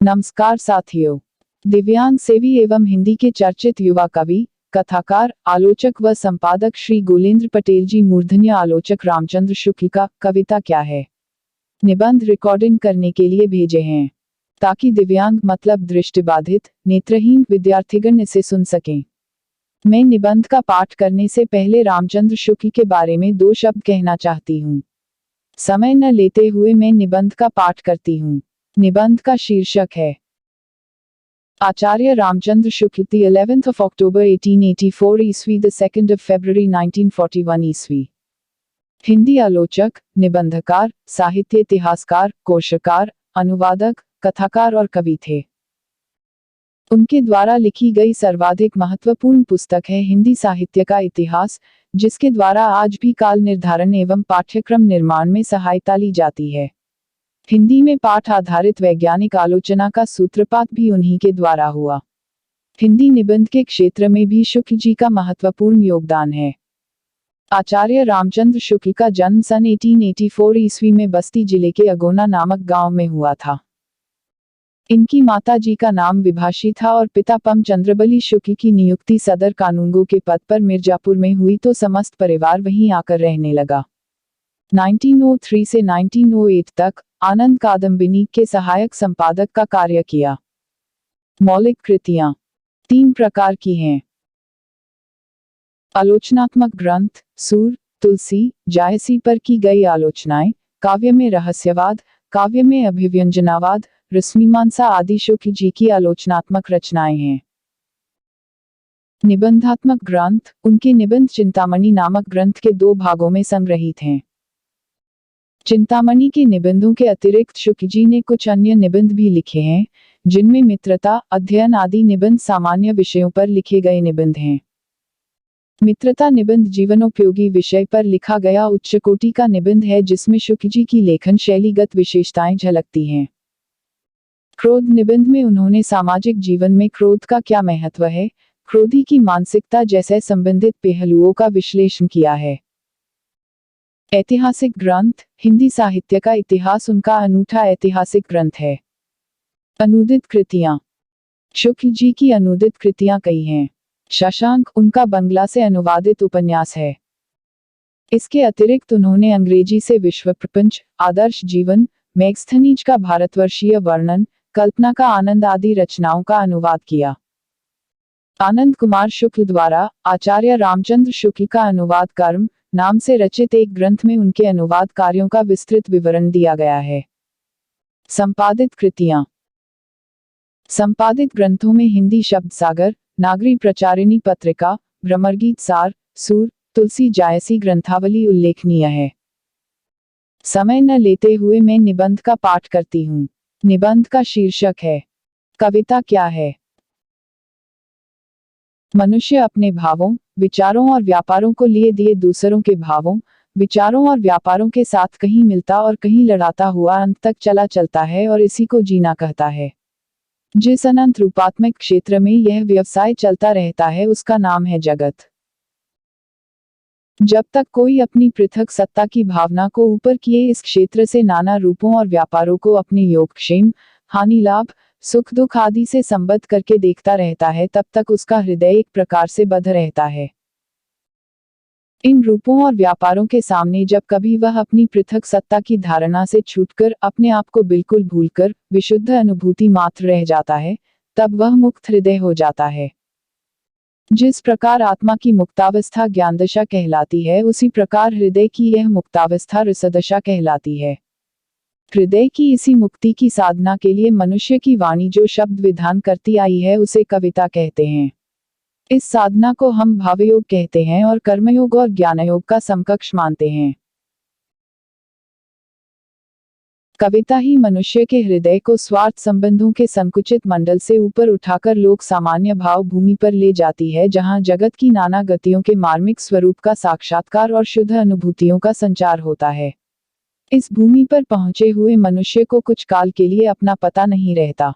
नमस्कार साथियों। दिव्यांग सेवी एवं हिंदी के चर्चित युवा कवि, कथाकार, आलोचक व संपादक श्री गोलेंद्र पटेल जी मूर्धन्य आलोचक रामचंद्र शुक्ल का कविता क्या है निबंध रिकॉर्डिंग करने के लिए भेजे हैं, ताकि दिव्यांग मतलब दृष्टिबाधित, नेत्रहीन विद्यार्थीगण इसे सुन सकें। मैं निबंध का पाठ करने से पहले रामचंद्र शुक्ल के बारे में 2 शब्द कहना चाहती हूँ। समय न लेते हुए मैं निबंध का पाठ करती हूँ। निबंध का शीर्षक है आचार्य Ramchandra Shukla, the 11th of October 1884 ईस्वी, the 2nd of February 1941 ईस्वी। हिंदी आलोचक, निबंधकार, साहित्य इतिहासकार, कोशकार, अनुवादक, कथाकार और कवि थे। उनके द्वारा लिखी गई सर्वाधिक महत्वपूर्ण पुस्तक है हिंदी साहित्य का इतिहास, जिसके द्वारा आज भी काल निर्धारण एवं पाठ्यक्रम निर्माण में सहायता ली जाती है। हिंदी में पाठ आधारित वैज्ञानिक आलोचना का सूत्रपात भी उन्हीं के द्वारा हुआ। हिंदी निबंध के क्षेत्र में भी शुक्ल जी का महत्वपूर्ण योगदान है। आचार्य रामचंद्र शुक्ल का जन्म सन 1884 ईस्वी में बस्ती जिले के अगोना नामक गांव में हुआ था। इनकी माता जी का नाम विभाषी था और पिता पमचंद्रबली शुक्ल की नियुक्ति सदर कानूनगो के पद पर मिर्जापुर में हुई तो समस्त परिवार वहीं आकर रहने लगा। 1903 से 1908 तक आनंद कादम्बिनी के सहायक संपादक का कार्य किया। मौलिक कृतियां 3 प्रकार की हैं। आलोचनात्मक ग्रंथ, सूर, तुलसी, जायसी पर की गई आलोचनाएं, काव्य में रहस्यवाद, काव्य में अभिव्यंजनावाद, रसमीमांसा आदि शुक्ल जी की आलोचनात्मक रचनाएं हैं। निबंधात्मक ग्रंथ, उनके निबंध चिंतामणि नामक ग्रंथ के 2 भागों में संग्रहित हैं। चिंतामणि के निबंधों के अतिरिक्त शुक्ल जी ने कुछ अन्य निबंध भी लिखे हैं, जिनमें मित्रता, अध्ययन आदि निबंध सामान्य विषयों पर लिखे गए निबंध हैं। मित्रता निबंध जीवनोपयोगी विषय पर लिखा गया उच्च कोटि का निबंध है, जिसमें शुक्ल जी की लेखन शैलीगत विशेषताएं झलकती हैं। क्रोध निबंध में उन्होंने सामाजिक जीवन में क्रोध का क्या महत्व है, क्रोधी की मानसिकता जैसे संबंधित पहलुओं का विश्लेषण किया है। ऐतिहासिक ग्रंथ, हिंदी साहित्य का इतिहास उनका अनूठा ऐतिहासिक ग्रंथ है। अनुदित कृतियां, शुक्ल जी की अनुदित कृतियां कई हैं। शशांक उनका बंगला से अनुवादित उपन्यास है। इसके अतिरिक्त उन्होंने अंग्रेजी से विश्व प्रपंच, आदर्श जीवन, मेघस्थनीज का भारतवर्षीय वर्णन, कल्पना का आनंद आदि रचनाओं का अनुवाद किया। आनंद कुमार शुक्ल द्वारा आचार्य रामचंद्र शुक्ल का अनुवाद कर्म नाम से रचित एक ग्रंथ में उनके अनुवाद कार्यों का विस्तृत विवरण दिया गया है। संपादित कृतियां, संपादित ग्रंथों में हिंदी शब्द सागर, नागरी प्रचारिणी पत्रिका, भ्रमरगीत सार, सूर, तुलसी, जायसी ग्रंथावली उल्लेखनीय है। समय न लेते हुए मैं निबंध का पाठ करती हूँ। निबंध का शीर्षक है कविता क्या है। मनुष्य अपने भावों, विचारों और व्यापारों को लिए दिए दूसरों के भावों, विचारों और व्यापारों के साथ कहीं मिलता और कहीं लड़ाता हुआ अंत तक चलता है और इसी को जीना कहता है। जिस अनंत रूपात्मक क्षेत्र में यह व्यवसाय चलता रहता है उसका नाम है जगत। जब तक कोई अपनी पृथक सत्ता की भावना को ऊपर किए इस क्षेत्र से नाना रूपों और व्यापारों को अपने योगक्षेम, हानि, लाभ, सुख दुख आदि से संबद्ध करके देखता रहता है, तब तक उसका हृदय एक प्रकार से बद्ध रहता है। इन रूपों और व्यापारों के सामने जब कभी वह अपनी पृथक सत्ता की धारणा से छूटकर अपने आप को बिल्कुल भूलकर विशुद्ध अनुभूति मात्र रह जाता है, तब वह मुक्त हृदय हो जाता है। जिस प्रकार आत्मा की मुक्तावस्था ज्ञानदशा कहलाती है, उसी प्रकार हृदय की यह मुक्तावस्था रसदशा कहलाती है। हृदय की इसी मुक्ति की साधना के लिए मनुष्य की वाणी जो शब्द विधान करती आई है उसे कविता कहते हैं। इस साधना को हम भावयोग कहते हैं और कर्मयोग और ज्ञानयोग का समकक्ष मानते हैं। कविता ही मनुष्य के हृदय को स्वार्थ संबंधों के संकुचित मंडल से ऊपर उठाकर लोक सामान्य भाव भूमि पर ले जाती है, जहां जगत की नाना गतियों के मार्मिक स्वरूप का साक्षात्कार और शुद्ध अनुभूतियों का संचार होता है। इस भूमि पर पहुंचे हुए मनुष्य को कुछ काल के लिए अपना पता नहीं रहता।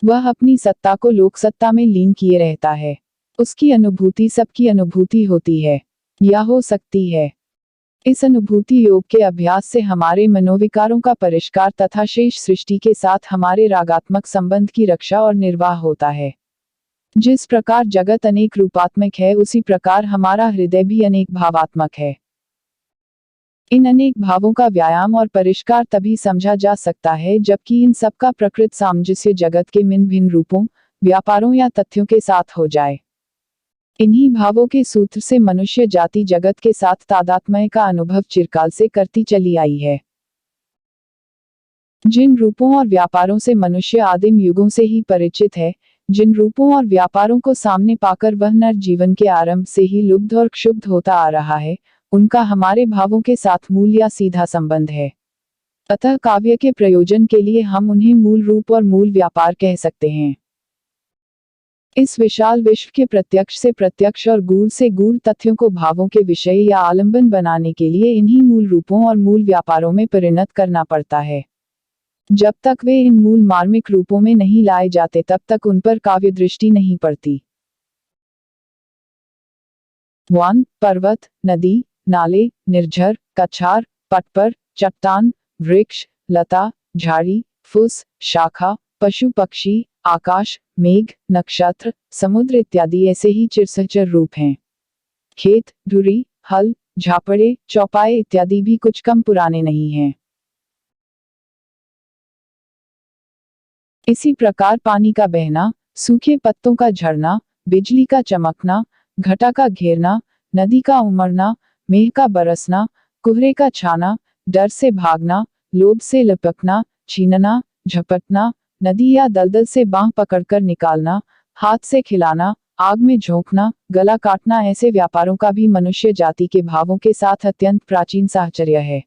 वह अपनी सत्ता को लोक सत्ता में लीन किए रहता है। उसकी अनुभूति सबकी अनुभूति होती है, या हो सकती है। इस अनुभूति योग के अभ्यास से हमारे मनोविकारों का परिष्कार तथा शेष सृष्टि के साथ हमारे रागात्मक संबंध की रक्षा और निर्वाह होता है। जिस प्रकार जगत अनेक रूपात्मक है, उसी प्रकार हमारा हृदय भी अनेक भावात्मक है। इन अनेक भावों का व्यायाम और परिष्कार तभी समझा जा सकता है जबकि इन सबका प्रकृत सामंजस्य जगत के भिन्न भिन्न रूपों, व्यापारों या तथ्यों के साथ हो जाए। इन्हीं भावों के सूत्र से मनुष्य जाति जगत के साथ तादात्म्य का अनुभव चिरकाल से करती चली आई है। जिन रूपों और व्यापारों से मनुष्य आदिम युगों से ही परिचित है, जिन रूपों और व्यापारों को सामने पाकर वह नर जीवन के आरंभ से ही लुब्ध और क्षुब्ध होता आ रहा है, उनका हमारे भावों के साथ मूल या सीधा संबंध है। अतः काव्य के प्रयोजन के लिए हम उन्हें मूल रूप और मूल व्यापार कह सकते हैं। इस विशाल विश्व के प्रत्यक्ष से प्रत्यक्ष और गूढ़ से गूढ़ तथ्यों को भावों के विषय या आलंबन बनाने के लिए इन्हीं मूल रूपों और मूल व्यापारों में परिणत करना पड़ता है। जब तक वे इन मूल मार्मिक रूपों में नहीं लाए जाते तब तक उन पर काव्य दृष्टि नहीं पड़ती। वन, पर्वत, नदी, नाले, निर्झर, कछार, पटपर, चट्टान, वृक्ष, लता, झाड़ी, फूस, शाखा, पशु पक्षी, आकाश, मेघ, नक्षत्र, समुद्र इत्यादि ऐसे ही चिरसचर रूप हैं। खेत, धुरी, हल, झापड़े, चौपाए इत्यादि भी कुछ कम पुराने नहीं हैं। इसी प्रकार पानी का बहना, सूखे पत्तों का झड़ना, बिजली का चमकना, घटा का घेरना, नदी का उमड़ना, मेघ का बरसना, कुहरे का छाना, डर से भागना, लोभ से लपकना, छीनना, झपटना, नदी या दलदल से बांह पकड़कर निकालना, हाथ से खिलाना, आग में झोंकना, गला काटना ऐसे व्यापारों का भी मनुष्य जाति के भावों के साथ अत्यंत प्राचीन साहचर्य है।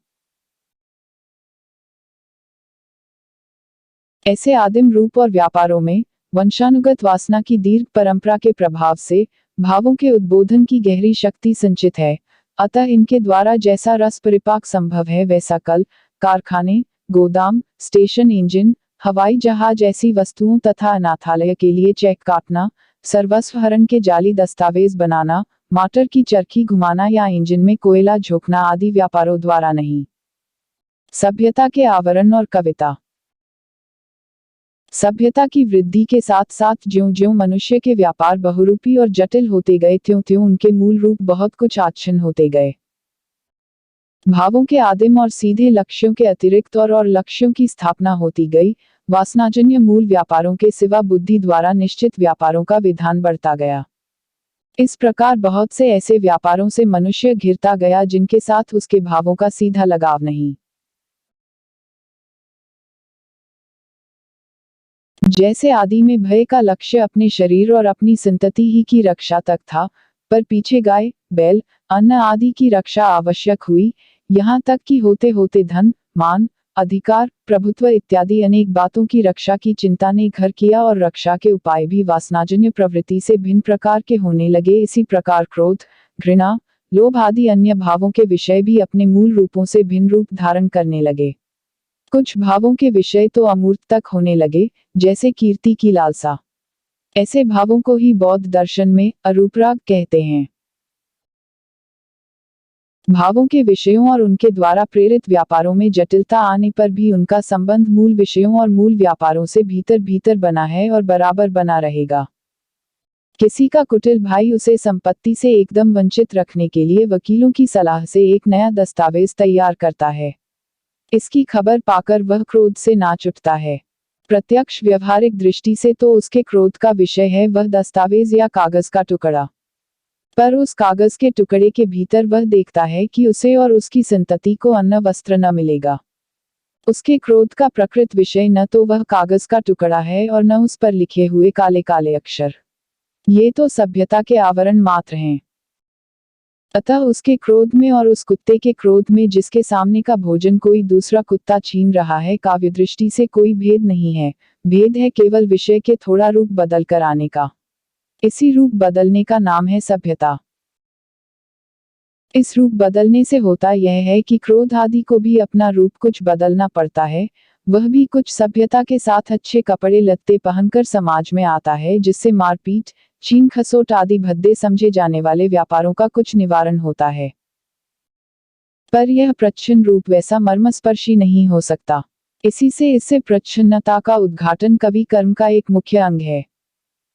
ऐसे आदिम रूप और व्यापारों में वंशानुगत वासना की दीर्घ परंपरा के प्रभाव से भावों के उद्बोधन की गहरी शक्ति संचित है। अतः इनके द्वारा जैसा रस परिपाक संभव है वैसा कल, कारखाने, गोदाम, स्टेशन इंजन, हवाई जहाज ऐसी वस्तुओं तथा अनाथालय के लिए चेक काटना, सर्वस्व हरण के जाली दस्तावेज बनाना, मोटर की चरखी घुमाना या इंजन में कोयला झोंकना आदि व्यापारों द्वारा नहीं। सभ्यता के आवरण और कविता। सभ्यता की वृद्धि के साथ साथ ज्यों-ज्यों मनुष्य के व्यापार बहुरूपी और जटिल होते गए त्यों-त्यों उनके मूल रूप बहुत कुछ आच्छन्न होते गए। भावों के आदिम और सीधे लक्ष्यों के अतिरिक्त और लक्ष्यों की स्थापना होती गई। वासनाजन्य मूल व्यापारों के सिवा बुद्धि द्वारा निश्चित व्यापारों का विधान बढ़ता गया। इस प्रकार बहुत से ऐसे व्यापारों से मनुष्य घिरता गया जिनके साथ उसके भावों का सीधा लगाव नहीं। जैसे आदि में भय का लक्ष्य अपने शरीर और अपनी संतति ही की रक्षा तक था, पर पीछे गाय, बैल, अन्न आदि की रक्षा आवश्यक हुई, यहाँ तक कि होते होते धन, मान, अधिकार, प्रभुत्व इत्यादि अनेक बातों की रक्षा की चिंता ने घर किया और रक्षा के उपाय भी वासनाजन्य प्रवृत्ति से भिन्न प्रकार के होने लगे। इसी प्रकार क्रोध, घृणा, लोभ आदि अन्य भावों के विषय भी अपने मूल रूपों से भिन्न रूप धारण करने लगे। कुछ भावों के विषय तो अमूर्त तक होने लगे, जैसे कीर्ति की लालसा। ऐसे भावों को ही बौद्ध दर्शन में अरूपराग कहते हैं। भावों के विषयों और उनके द्वारा प्रेरित व्यापारों में जटिलता आने पर भी उनका संबंध मूल विषयों और मूल व्यापारों से भीतर भीतर बना है और बराबर बना रहेगा। किसी का कुटिल भाई उसे संपत्ति से एकदम वंचित रखने के लिए वकीलों की सलाह से एक नया दस्तावेज तैयार करता है। इसकी खबर पाकर वह क्रोध से नाच उठता है। प्रत्यक्ष व्यवहारिक दृष्टि से तो उसके क्रोध का विषय है वह दस्तावेज या कागज का टुकड़ा, पर उस कागज के टुकड़े के भीतर वह देखता है कि उसे और उसकी संतति को अन्न वस्त्र न मिलेगा। उसके क्रोध का प्रकृत विषय न तो वह कागज का टुकड़ा है और न उस पर लिखे हुए काले काले अक्षर। ये तो सभ्यता के आवरण मात्र हैं। अतः उसके क्रोध में और उस कुत्ते के क्रोध में जिसके सामने का भोजन कोई दूसरा कुत्ता छीन रहा है, काव्य दृष्टि से कोई भेद नहीं है। भेद है केवल विषय के थोड़ा रूप बदल कर आने का। इसी रूप बदलने का नाम है सभ्यता। इस रूप बदलने से होता यह है कि क्रोध आदि को भी अपना रूप कुछ बदलना पड़ता है। वह भी कुछ सभ्यता के साथ अच्छे कपड़े लत्ते पहनकर समाज में आता है, जिससे मारपीट, छीन खसोट आदि भद्दे समझे जाने वाले व्यापारों का कुछ निवारण होता है। पर यह प्रच्छन्न रूप वैसा मर्मस्पर्शी नहीं हो सकता। इसी से इससे प्रच्छन्नता का उद्घाटन कवि कर्म का एक मुख्य अंग है।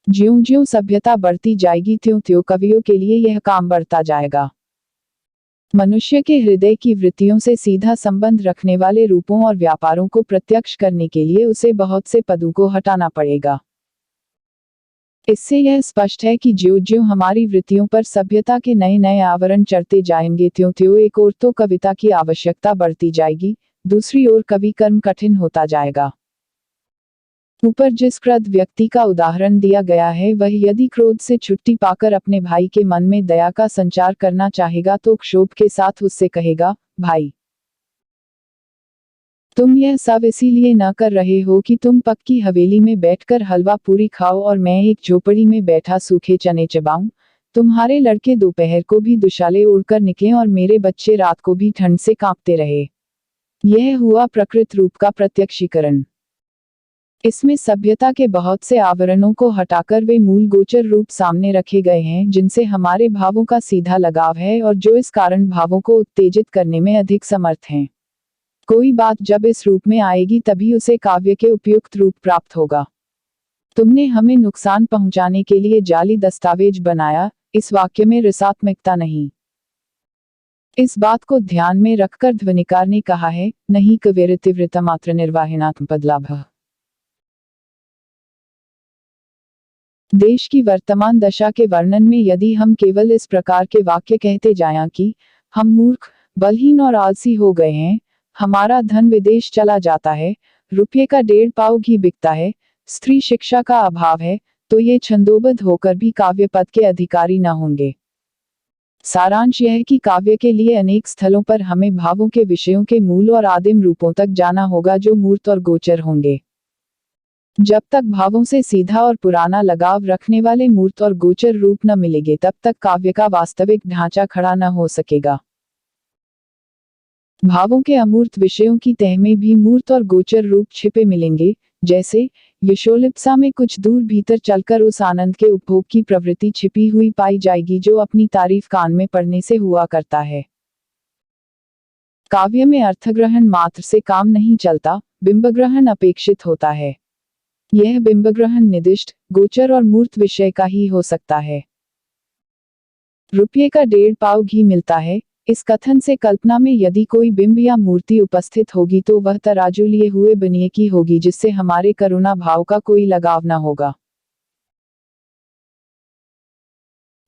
ज्यों ज्यों सभ्यता बढ़ती जाएगी त्यों त्यों कवियों के लिए यह काम बढ़ता जाएगा। मनुष्य के हृदय की वृत्तियों से सीधा संबंध रखने वाले रूपों और व्यापारों को प्रत्यक्ष करने के लिए उसे बहुत से पदों को हटाना पड़ेगा। इससे यह स्पष्ट है कि ज्यों ज्यों हमारी वृत्तियों पर सभ्यता के नए नए आवरण चढ़ते जाएंगे त्यों त्यों एक ओर तो कविता की आवश्यकता बढ़ती जाएगी, दूसरी ओर कवि कर्म कठिन होता जाएगा। ऊपर जिस क्रुद्ध व्यक्ति का उदाहरण दिया गया है वह यदि क्रोध से छुट्टी पाकर अपने भाई के मन में दया का संचार करना चाहेगा तो क्षोभ के साथ उससे कहेगा, भाई तुम यह सब इसीलिए न कर रहे हो कि तुम पक्की हवेली में बैठकर हलवा पूरी खाओ और मैं एक झोपड़ी में बैठा सूखे चने चबाऊं। तुम्हारे लड़के दोपहर को भी दुशाले उड़कर निकले और मेरे बच्चे रात को भी ठंड से कांपते रहे। यह हुआ प्रकृत रूप का प्रत्यक्षीकरण। इसमें सभ्यता के बहुत से आवरणों को हटाकर वे मूल गोचर रूप सामने रखे गए हैं जिनसे हमारे भावों का सीधा लगाव है और जो इस कारण भावों को उत्तेजित करने में अधिक समर्थ हैं। कोई बात जब इस रूप में आएगी तभी उसे काव्य के उपयुक्त रूप प्राप्त होगा। तुमने हमें नुकसान पहुंचाने के लिए जाली दस्तावेज बनाया, इस वाक्य में रसात्मकता नहीं। इस बात को ध्यान में रखकर ध्वनिकार ने कहा है, नहीं कविरतिवृत्त मात्र निर्वाहनात्म पदलाभ। देश की वर्तमान दशा के वर्णन में यदि हम केवल इस प्रकार के वाक्य कहते जाएं कि हम मूर्ख, बलहीन और आलसी हो गए हैं, हमारा धन विदेश चला जाता है, रुपये का 1.5 पाव घी बिकता है, स्त्री शिक्षा का अभाव है, तो ये छंदोबद्ध होकर भी काव्य पद के अधिकारी न होंगे। सारांश यह है कि काव्य के लिए अनेक स्थलों पर हमें भावों के विषयों के मूल और आदिम रूपों तक जाना होगा जो मूर्त और गोचर होंगे। जब तक भावों से सीधा और पुराना लगाव रखने वाले मूर्त और गोचर रूप न मिलेंगे तब तक काव्य का वास्तविक ढांचा खड़ा न हो सकेगा। भावों के अमूर्त विषयों की तह में भी मूर्त और गोचर रूप छिपे मिलेंगे, जैसे यशोलिप्सा में कुछ दूर भीतर चलकर उस आनंद के उपभोग की प्रवृत्ति छिपी हुई पाई जाएगी जो अपनी तारीफ कान में पढ़ने से हुआ करता है। काव्य में अर्थग्रहण मात्र से काम नहीं चलता, बिंबग्रहण अपेक्षित होता है। यह बिंबग्रहण निर्दिष्ट, गोचर और मूर्त विषय का ही हो सकता है। रुपये का 1.5 पाव घी मिलता है, इस कथन से कल्पना में यदि कोई बिंब या मूर्ति उपस्थित होगी तो वह तराजू लिए हुए बनिए की होगी जिससे हमारे करुणा भाव का कोई लगाव न होगा।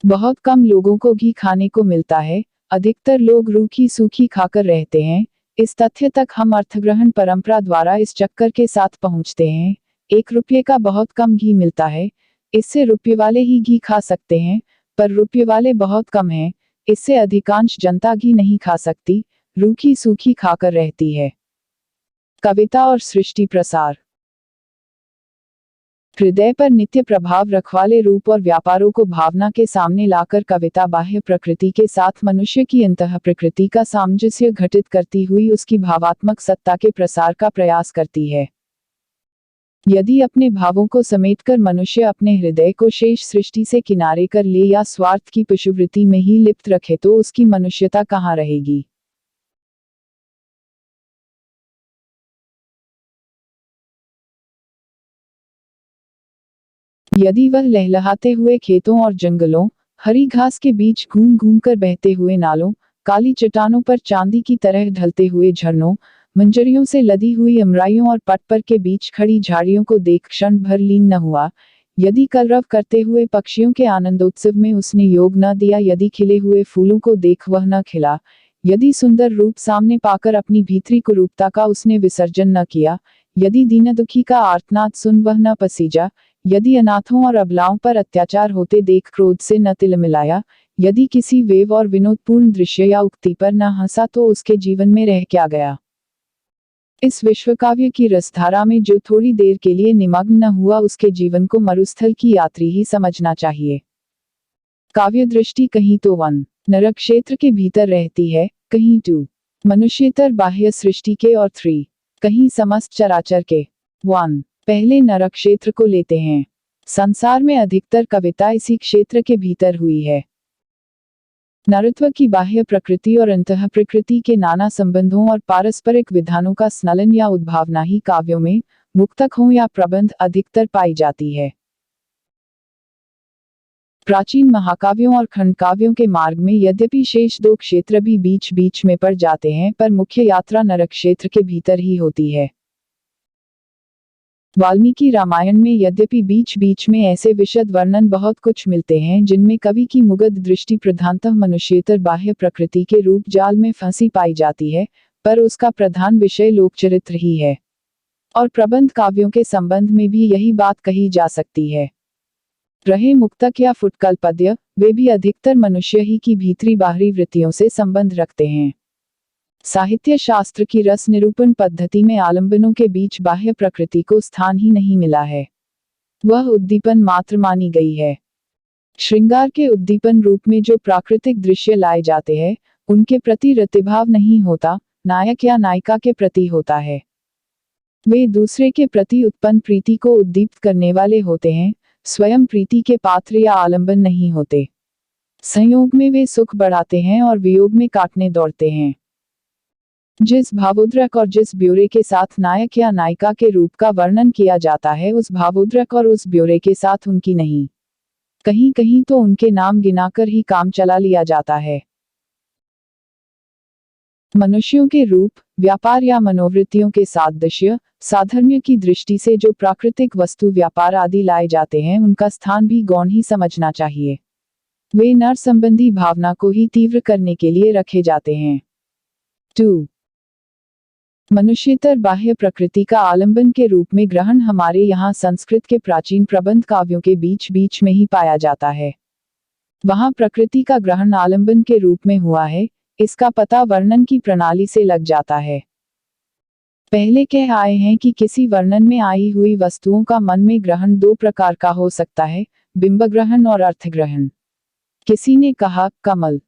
बहुत कम लोगों को घी खाने को मिलता है, अधिकतर लोग रूखी सूखी खाकर रहते हैं। इस तथ्य तक हम अर्थग्रहण परंपरा द्वारा इस चक्कर के साथ पहुंचते हैं। 1 रुपये का बहुत कम घी मिलता है, इससे रुपये वाले ही घी खा सकते हैं, पर रुपये वाले बहुत कम हैं, इससे अधिकांश जनता घी नहीं खा सकती, रूखी सूखी खाकर रहती है। कविता और सृष्टि प्रसार। हृदय पर नित्य प्रभाव रखवाले रूप और व्यापारों को भावना के सामने लाकर कविता बाह्य प्रकृति के साथ मनुष्य की अंतः प्रकृति का सामंजस्य घटित करती हुई उसकी भावात्मक सत्ता के प्रसार का प्रयास करती है। यदि अपने भावों को समेटकर मनुष्य अपने हृदय को शेष सृष्टि से किनारे कर ले या स्वार्थ की पशुवृत्ति में ही लिप्त रखे तो उसकी मनुष्यता कहाँ रहेगी। यदि वह लहलहाते हुए खेतों और जंगलों, हरी घास के बीच घूम घूम कर बहते हुए नालों, काली चट्टानों पर चांदी की तरह ढलते हुए झरनों, मंजरियों से लदी हुई अमराइयों और पटपर के बीच खड़ी झाड़ियों को देख क्षण भर लीन न हुआ, यदि कलरव करते हुए पक्षियों के आनंदोत्सव में उसने योग न दिया, यदि खिले हुए फूलों को देख वह न खिला, यदि सुंदर रूप सामने पाकर अपनी भीतरी कुरूपता का उसने विसर्जन न किया, यदि दीन दुखी का आर्तनाद सुन वह न पसीजा, यदि अनाथों और अबलाओं पर अत्याचार होते देख क्रोध से न तिल मिलाया, यदि किसी वेव और विनोदपूर्ण दृश्य या उक्ति पर न हंसा तो उसके जीवन में रह क्या गया। इस विश्वकाव्य की रसधारा में जो थोड़ी देर के लिए निमग्न न हुआ उसके जीवन को मरुस्थल की यात्री ही समझना चाहिए। काव्य दृष्टि कहीं तो 1 नरक क्षेत्र के भीतर रहती है, कहीं 2 मनुष्यतर बाह्य सृष्टि के और 3 कहीं समस्त चराचर के। 1 पहले नरक क्षेत्र को लेते हैं। संसार में अधिकतर कविता इसी क्षेत्र के भीतर हुई है। नरत्व की बाह्य प्रकृति और अंतः प्रकृति के नाना संबंधों और पारस्परिक विधानों का स्नलन या उद्भावना ही काव्यों में, मुक्तक हों या प्रबंध, अधिकतर पाई जाती है। प्राचीन महाकाव्यों और खंडकाव्यों के मार्ग में यद्यपि शेष दो क्षेत्र भी बीच बीच में पड़ जाते हैं, पर मुख्य यात्रा नरक क्षेत्र के भीतर ही होती है। वाल्मीकि रामायण में यद्यपि बीच बीच में ऐसे विशद वर्णन बहुत कुछ मिलते हैं जिनमें कवि की मुग्ध दृष्टि प्रधानतः मनुष्येतर बाह्य प्रकृति के रूप जाल में फंसी पाई जाती है, पर उसका प्रधान विषय लोकचरित्र ही है। और प्रबंध काव्यों के संबंध में भी यही बात कही जा सकती है। रहे मुक्तक या फुटकल पद्य, वे भी अधिकतर मनुष्य ही की भीतरी बाहरी वृत्तियों से संबंध रखते हैं। साहित्य शास्त्र की रस निरूपण पद्धति में आलंबनों के बीच बाह्य प्रकृति को स्थान ही नहीं मिला है, वह उद्दीपन मात्र मानी गई है। श्रृंगार के उद्दीपन रूप में जो प्राकृतिक दृश्य लाए जाते हैं, उनके प्रति रतिभाव नहीं होता, नायक या नायिका के प्रति होता है। वे दूसरे के प्रति उत्पन्न प्रीति को उद्दीप्त करने वाले होते हैं, स्वयं प्रीति के पात्र या आलंबन नहीं होते। संयोग में वे सुख बढ़ाते हैं और वियोग में काटने दौड़ते हैं। जिस भावोद्रेक और जिस ब्योरे के साथ नायक या नायिका के रूप का वर्णन किया जाता है, उस भावोद्रेक और उस ब्योरे के साथ उनकी नहीं, कहीं कहीं तो उनके नाम गिनाकर ही काम चला लिया जाता है। मनुष्यों के रूप, व्यापार या मनोवृत्तियों के सादृश्य, साधर्म्य की दृष्टि से जो प्राकृतिक वस्तु व्यापार आदि लाए जाते हैं, उनका स्थान भी गौण ही समझना चाहिए। वे नर संबंधी भावना को ही तीव्र करने के लिए रखे जाते हैं। 2. मनुष्येतर बाह्य प्रकृति का आलंबन के रूप में ग्रहण हमारे यहाँ संस्कृत के प्राचीन प्रबंध काव्यों के बीच बीच में ही पाया जाता है। वहाँ प्रकृति का ग्रहण आलंबन के रूप में हुआ है, इसका पता वर्णन की प्रणाली से लग जाता है। पहले कह आए हैं कि किसी वर्णन में आई हुई वस्तुओं का मन में ग्रहण दो प्रकार का हो सकता है, बिंब ग्रहण और अर्थ ग्रहण। किसी ने कहा, कमल।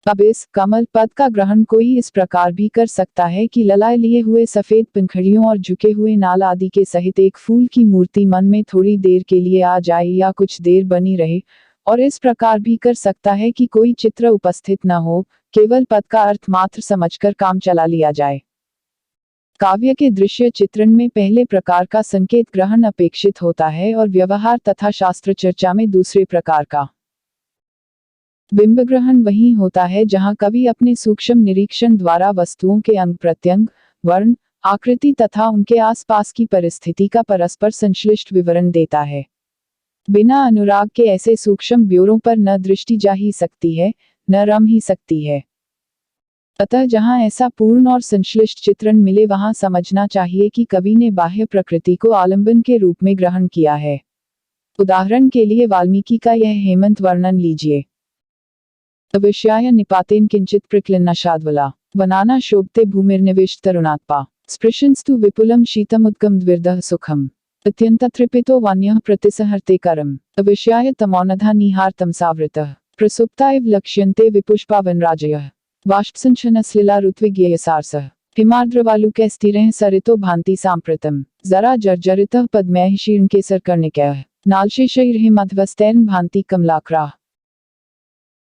अब इस कमल पद का ग्रहण कोई इस प्रकार भी कर सकता है कि ललाए लिए हुए सफेद पंखड़ियों और झुके हुए नाल आदि के सहित एक फूल की मूर्ति मन में थोड़ी देर के लिए आ जाए या कुछ देर बनी रहे, और इस प्रकार भी कर सकता है कि कोई चित्र उपस्थित न हो, केवल पद का अर्थ मात्र समझकर काम चला लिया जाए। काव्य के दृश्य चित्रण में पहले प्रकार का संकेत ग्रहण अपेक्षित होता है और व्यवहार तथा शास्त्र चर्चा में दूसरे प्रकार का। बिंब ग्रहण वही होता है जहां कवि अपने सूक्ष्म निरीक्षण द्वारा वस्तुओं के अंग प्रत्यंग, वर्ण, आकृति तथा उनके आसपास की परिस्थिति का परस्पर संश्लिष्ट विवरण देता है। बिना अनुराग के ऐसे सूक्ष्म ब्योरों पर न दृष्टि जा ही सकती है, न रम ही सकती है। अतः जहां ऐसा पूर्ण और संश्लिष्ट चित्रण मिले, वहां समझना चाहिए कि कवि ने बाह्य प्रकृति को आलंबन के रूप में ग्रहण किया है। उदाहरण के लिए वाल्मीकि का यह हेमंत वर्णन लीजिए। अविश्याय निपातेन किंचित प्रक्लिन्नाशाद्वला वनाना शोभते भूमिर्निविष्ट तरुणात्पा स्पृशंस्तु विपुलम शीतमुद्गम द्विर्दः सुखम अत्यन्तत्रिपितो वान्यः प्रतिसहर्ते करम अविश्याय तमोनधा निहार्तं सावृतः प्रसुप्ता इव लक्ष्यन्ते विपुष्पावनराजयः वाष्पसंचनस्लिला ऋत्विज्ञेयसारसः हिमार्द्रवालुकैस्थिरः सरितो भान्ति साम्प्रतम् जरा जर्जरितः पद्मैः शीर्णकेसरकर्णिकैः नालशेषैर्हिमध्वस्तैर्न भान्ति कमलाक्राः।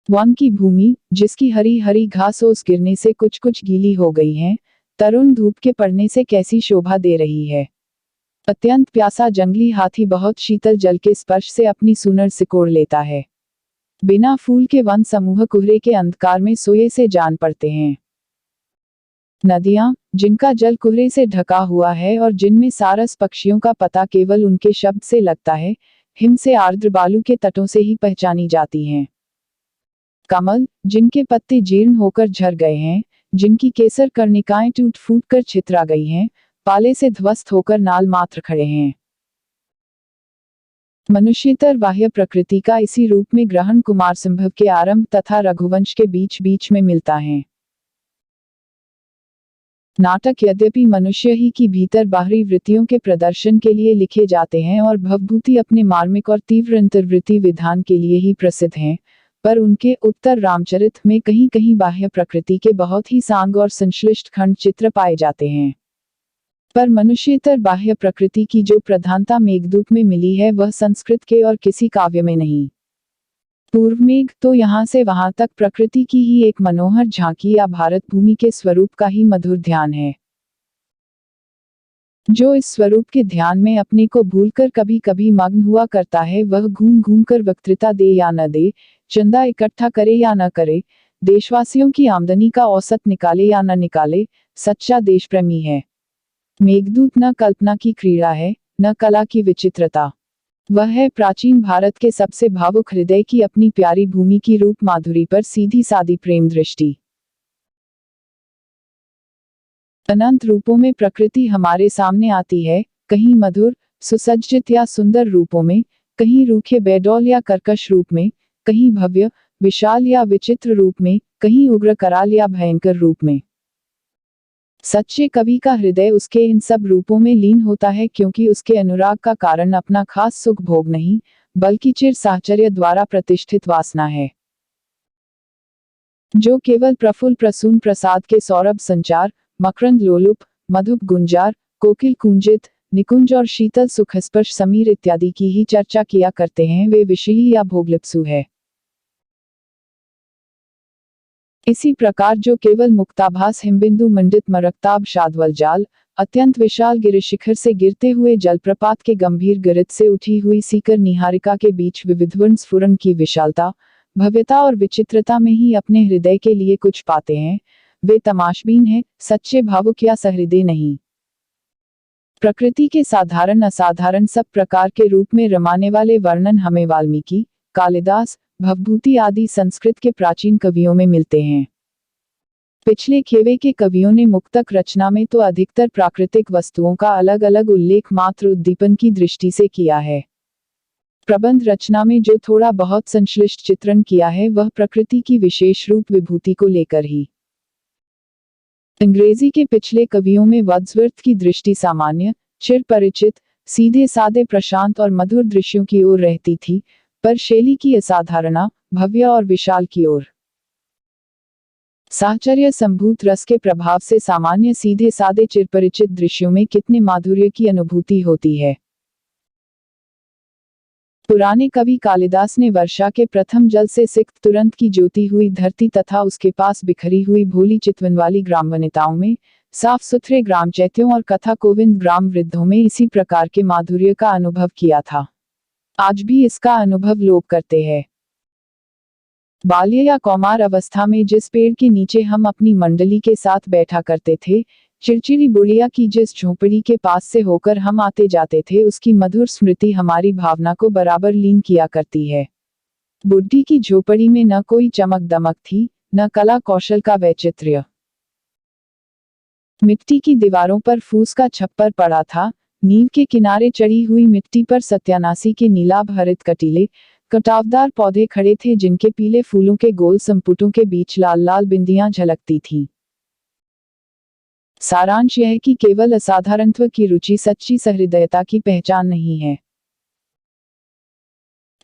वन की भूमि, जिसकी हरी हरी घास ओस गिरने से कुछ कुछ गीली हो गई है, तरुण धूप के पड़ने से कैसी शोभा दे रही है। अत्यंत प्यासा जंगली हाथी बहुत शीतल जल के स्पर्श से अपनी सूनर सिकोड़ लेता है। बिना फूल के वन समूह कोहरे के अंधकार में सोए से जान पड़ते हैं। नदियां, जिनका जल कोहरे से ढका हुआ है और जिनमें सारस पक्षियों का पता केवल उनके शब्द से लगता है, हिम से आर्द्र बालू के तटों से ही पहचानी जाती हैं। कमल, जिनके पत्ते जीर्ण होकर झड़ गए हैं, जिनकी केसर कर्णिकाएं टूट फूट कर छितरा गई हैं, पाले से ध्वस्त होकर नाल मात्र खड़े हैं। मनुष्येतर बाह्य प्रकृति का इसी रूप में ग्रहण कुमार संभव के आरंभ तथा रघुवंश के बीच बीच में मिलता है। नाटक यद्यपि मनुष्य ही की भीतर बाहरी वृत्तियों के प्रदर्शन के लिए लिखे जाते हैं और भवभूति अपने मार्मिक और तीव्र अंतर्वृत्ति विधान के लिए ही प्रसिद्ध हैं, पर उनके उत्तर रामचरित में कहीं कहीं बाह्य प्रकृति के बहुत ही सांग और संश्लिष्ट खंड चित्र पाए जाते हैं। पर मनुष्येतर बाह्य प्रकृति की जो प्रधानता मेघदूत में मिली है, वह संस्कृत के और किसी काव्य में नहीं। पूर्व मेघ तो यहाँ से वहां तक प्रकृति की ही एक मनोहर झांकी या भारत भूमि के स्वरूप का ही मधुर ध्यान है। जो इस स्वरूप के ध्यान में अपने को भूलकर कभी कभी मग्न हुआ करता है, वह घूम घूम कर वक्तृता दे या न दे, चंदा इकट्ठा करे या न करे, देशवासियों की आमदनी का औसत निकाले या न निकाले, सच्चा देशप्रेमी है। मेघदूत न कल्पना की क्रीड़ा है, न कला की विचित्रता। वह है प्राचीन भारत के सबसे भावुक हृदय की अपनी प्यारी भूमि की रूप माधुरी पर सीधी सादी प्रेम दृष्टि। अनंत रूपों में प्रकृति हमारे सामने आती है, कहीं मधुर सुसज्जित या सुंदर रूपों में, कहीं रूखे बेडौल या कर्कश रूप में, कहीं भव्य विशाल या विचित्र रूप में, कहीं उग्र कराल या भयंकर रूप में। सच्चे कवि का हृदय उसके इन सब रूपों में लीन होता है, क्योंकि उसके अनुराग का कारण अपना खास सुख भोग नहीं, बल्कि चिर साहचर्य द्वारा प्रतिष्ठित वासना है, जो केवल प्रफुल्ल प्रसून प्रसाद के सौरभ संचार, मकरंद लोलुप, मधुप गुंजार, कोकिल कुंजित निकुंज और शीतल सुखस्पर्श समीर इत्यादि की ही चर्चा किया करते हैं, वे विषयी या भोगलिप्सु है। इसी प्रकार जो केवल मुक्ताभास हिमबिंदु मंडित मरकताब शाद्वल जाल, अत्यंत विशाल गिरिशिखर से गिरते हुए जलप्रपात के गंभीर गिरित से उठी हुई सीकर निहारिका के बीच विविधवर्ण स्फुरन की विशालता, भव्यता और विचित्रता में ही अपने हृदय के लिए कुछ पाते हैं, वे तमाशबीन हैं, सच्चे भावुक या सहृदय नहीं। प्रकृति के साधारण असाधारण सब प्रकार के रूप में रमाने वाले वर्णन हमें वाल्मीकि, कालिदास, भवभूति आदि संस्कृत के प्राचीन कवियों में मिलते हैं। पिछले खेवे के कवियों ने मुक्तक रचना में तो अधिकतर प्राकृतिक वस्तुओं का अलग अलग उल्लेख मात्र उद्दीपन की दृष्टि से किया है। प्रबंध रचना में जो थोड़ा बहुत संश्लिष्ट चित्रण किया है, वह प्रकृति की विशेष रूप विभूति को लेकर ही। अंग्रेजी के पिछले कवियों में वर्ड्सवर्थ की दृष्टि सामान्य, चिर परिचित, सीधे सादे प्रशांत और मधुर दृश्यों की ओर रहती थी, पर शैली की असाधारणा, भव्य और विशाल की ओर। साहचर्य संभूत रस के प्रभाव से सामान्य सीधे सादे चिरपरिचित दृश्यों में कितने माधुर्य की अनुभूति होती है। पुराने कवि कालिदास ने वर्षा के प्रथम जल से सिक्त तुरंत की ज्योति हुई धरती तथा उसके पास बिखरी हुई भोली चितवन वाली ग्राम वनिताओं में, साफ सुथरे ग्राम चैत्यों और कथा कोविंद ग्राम वृद्धों में इसी प्रकार के माधुर्य का अनुभव किया था। आज भी इसका अनुभव लोग करते हैं। बाल्य या कौमार अवस्था में जिस पेड़ के नीचे हम अपनी मंडली के साथ बैठा करते थे, चिड़चिड़ी बुढ़िया की जिस झोपड़ी के पास से होकर हम आते जाते थे, उसकी मधुर स्मृति हमारी भावना को बराबर लीन किया करती है। बुढ़ी की झोपड़ी में न कोई चमक दमक थी, न कला कौशल का वैचित्र्य। मिट्टी की दीवारों पर फूस का छप्पर पड़ा था, नींव के किनारे चढ़ी हुई मिट्टी पर सत्यानाशी के नीलाभ हरित कटीले कटावदार पौधे खड़े थे, जिनके पीले फूलों के गोल संपुटों के बीच लाल लाल बिंदियां झलकती थीं। सारांश यह कि केवल असाधारणत्व की रुचि सच्ची सहृदयता की पहचान नहीं है।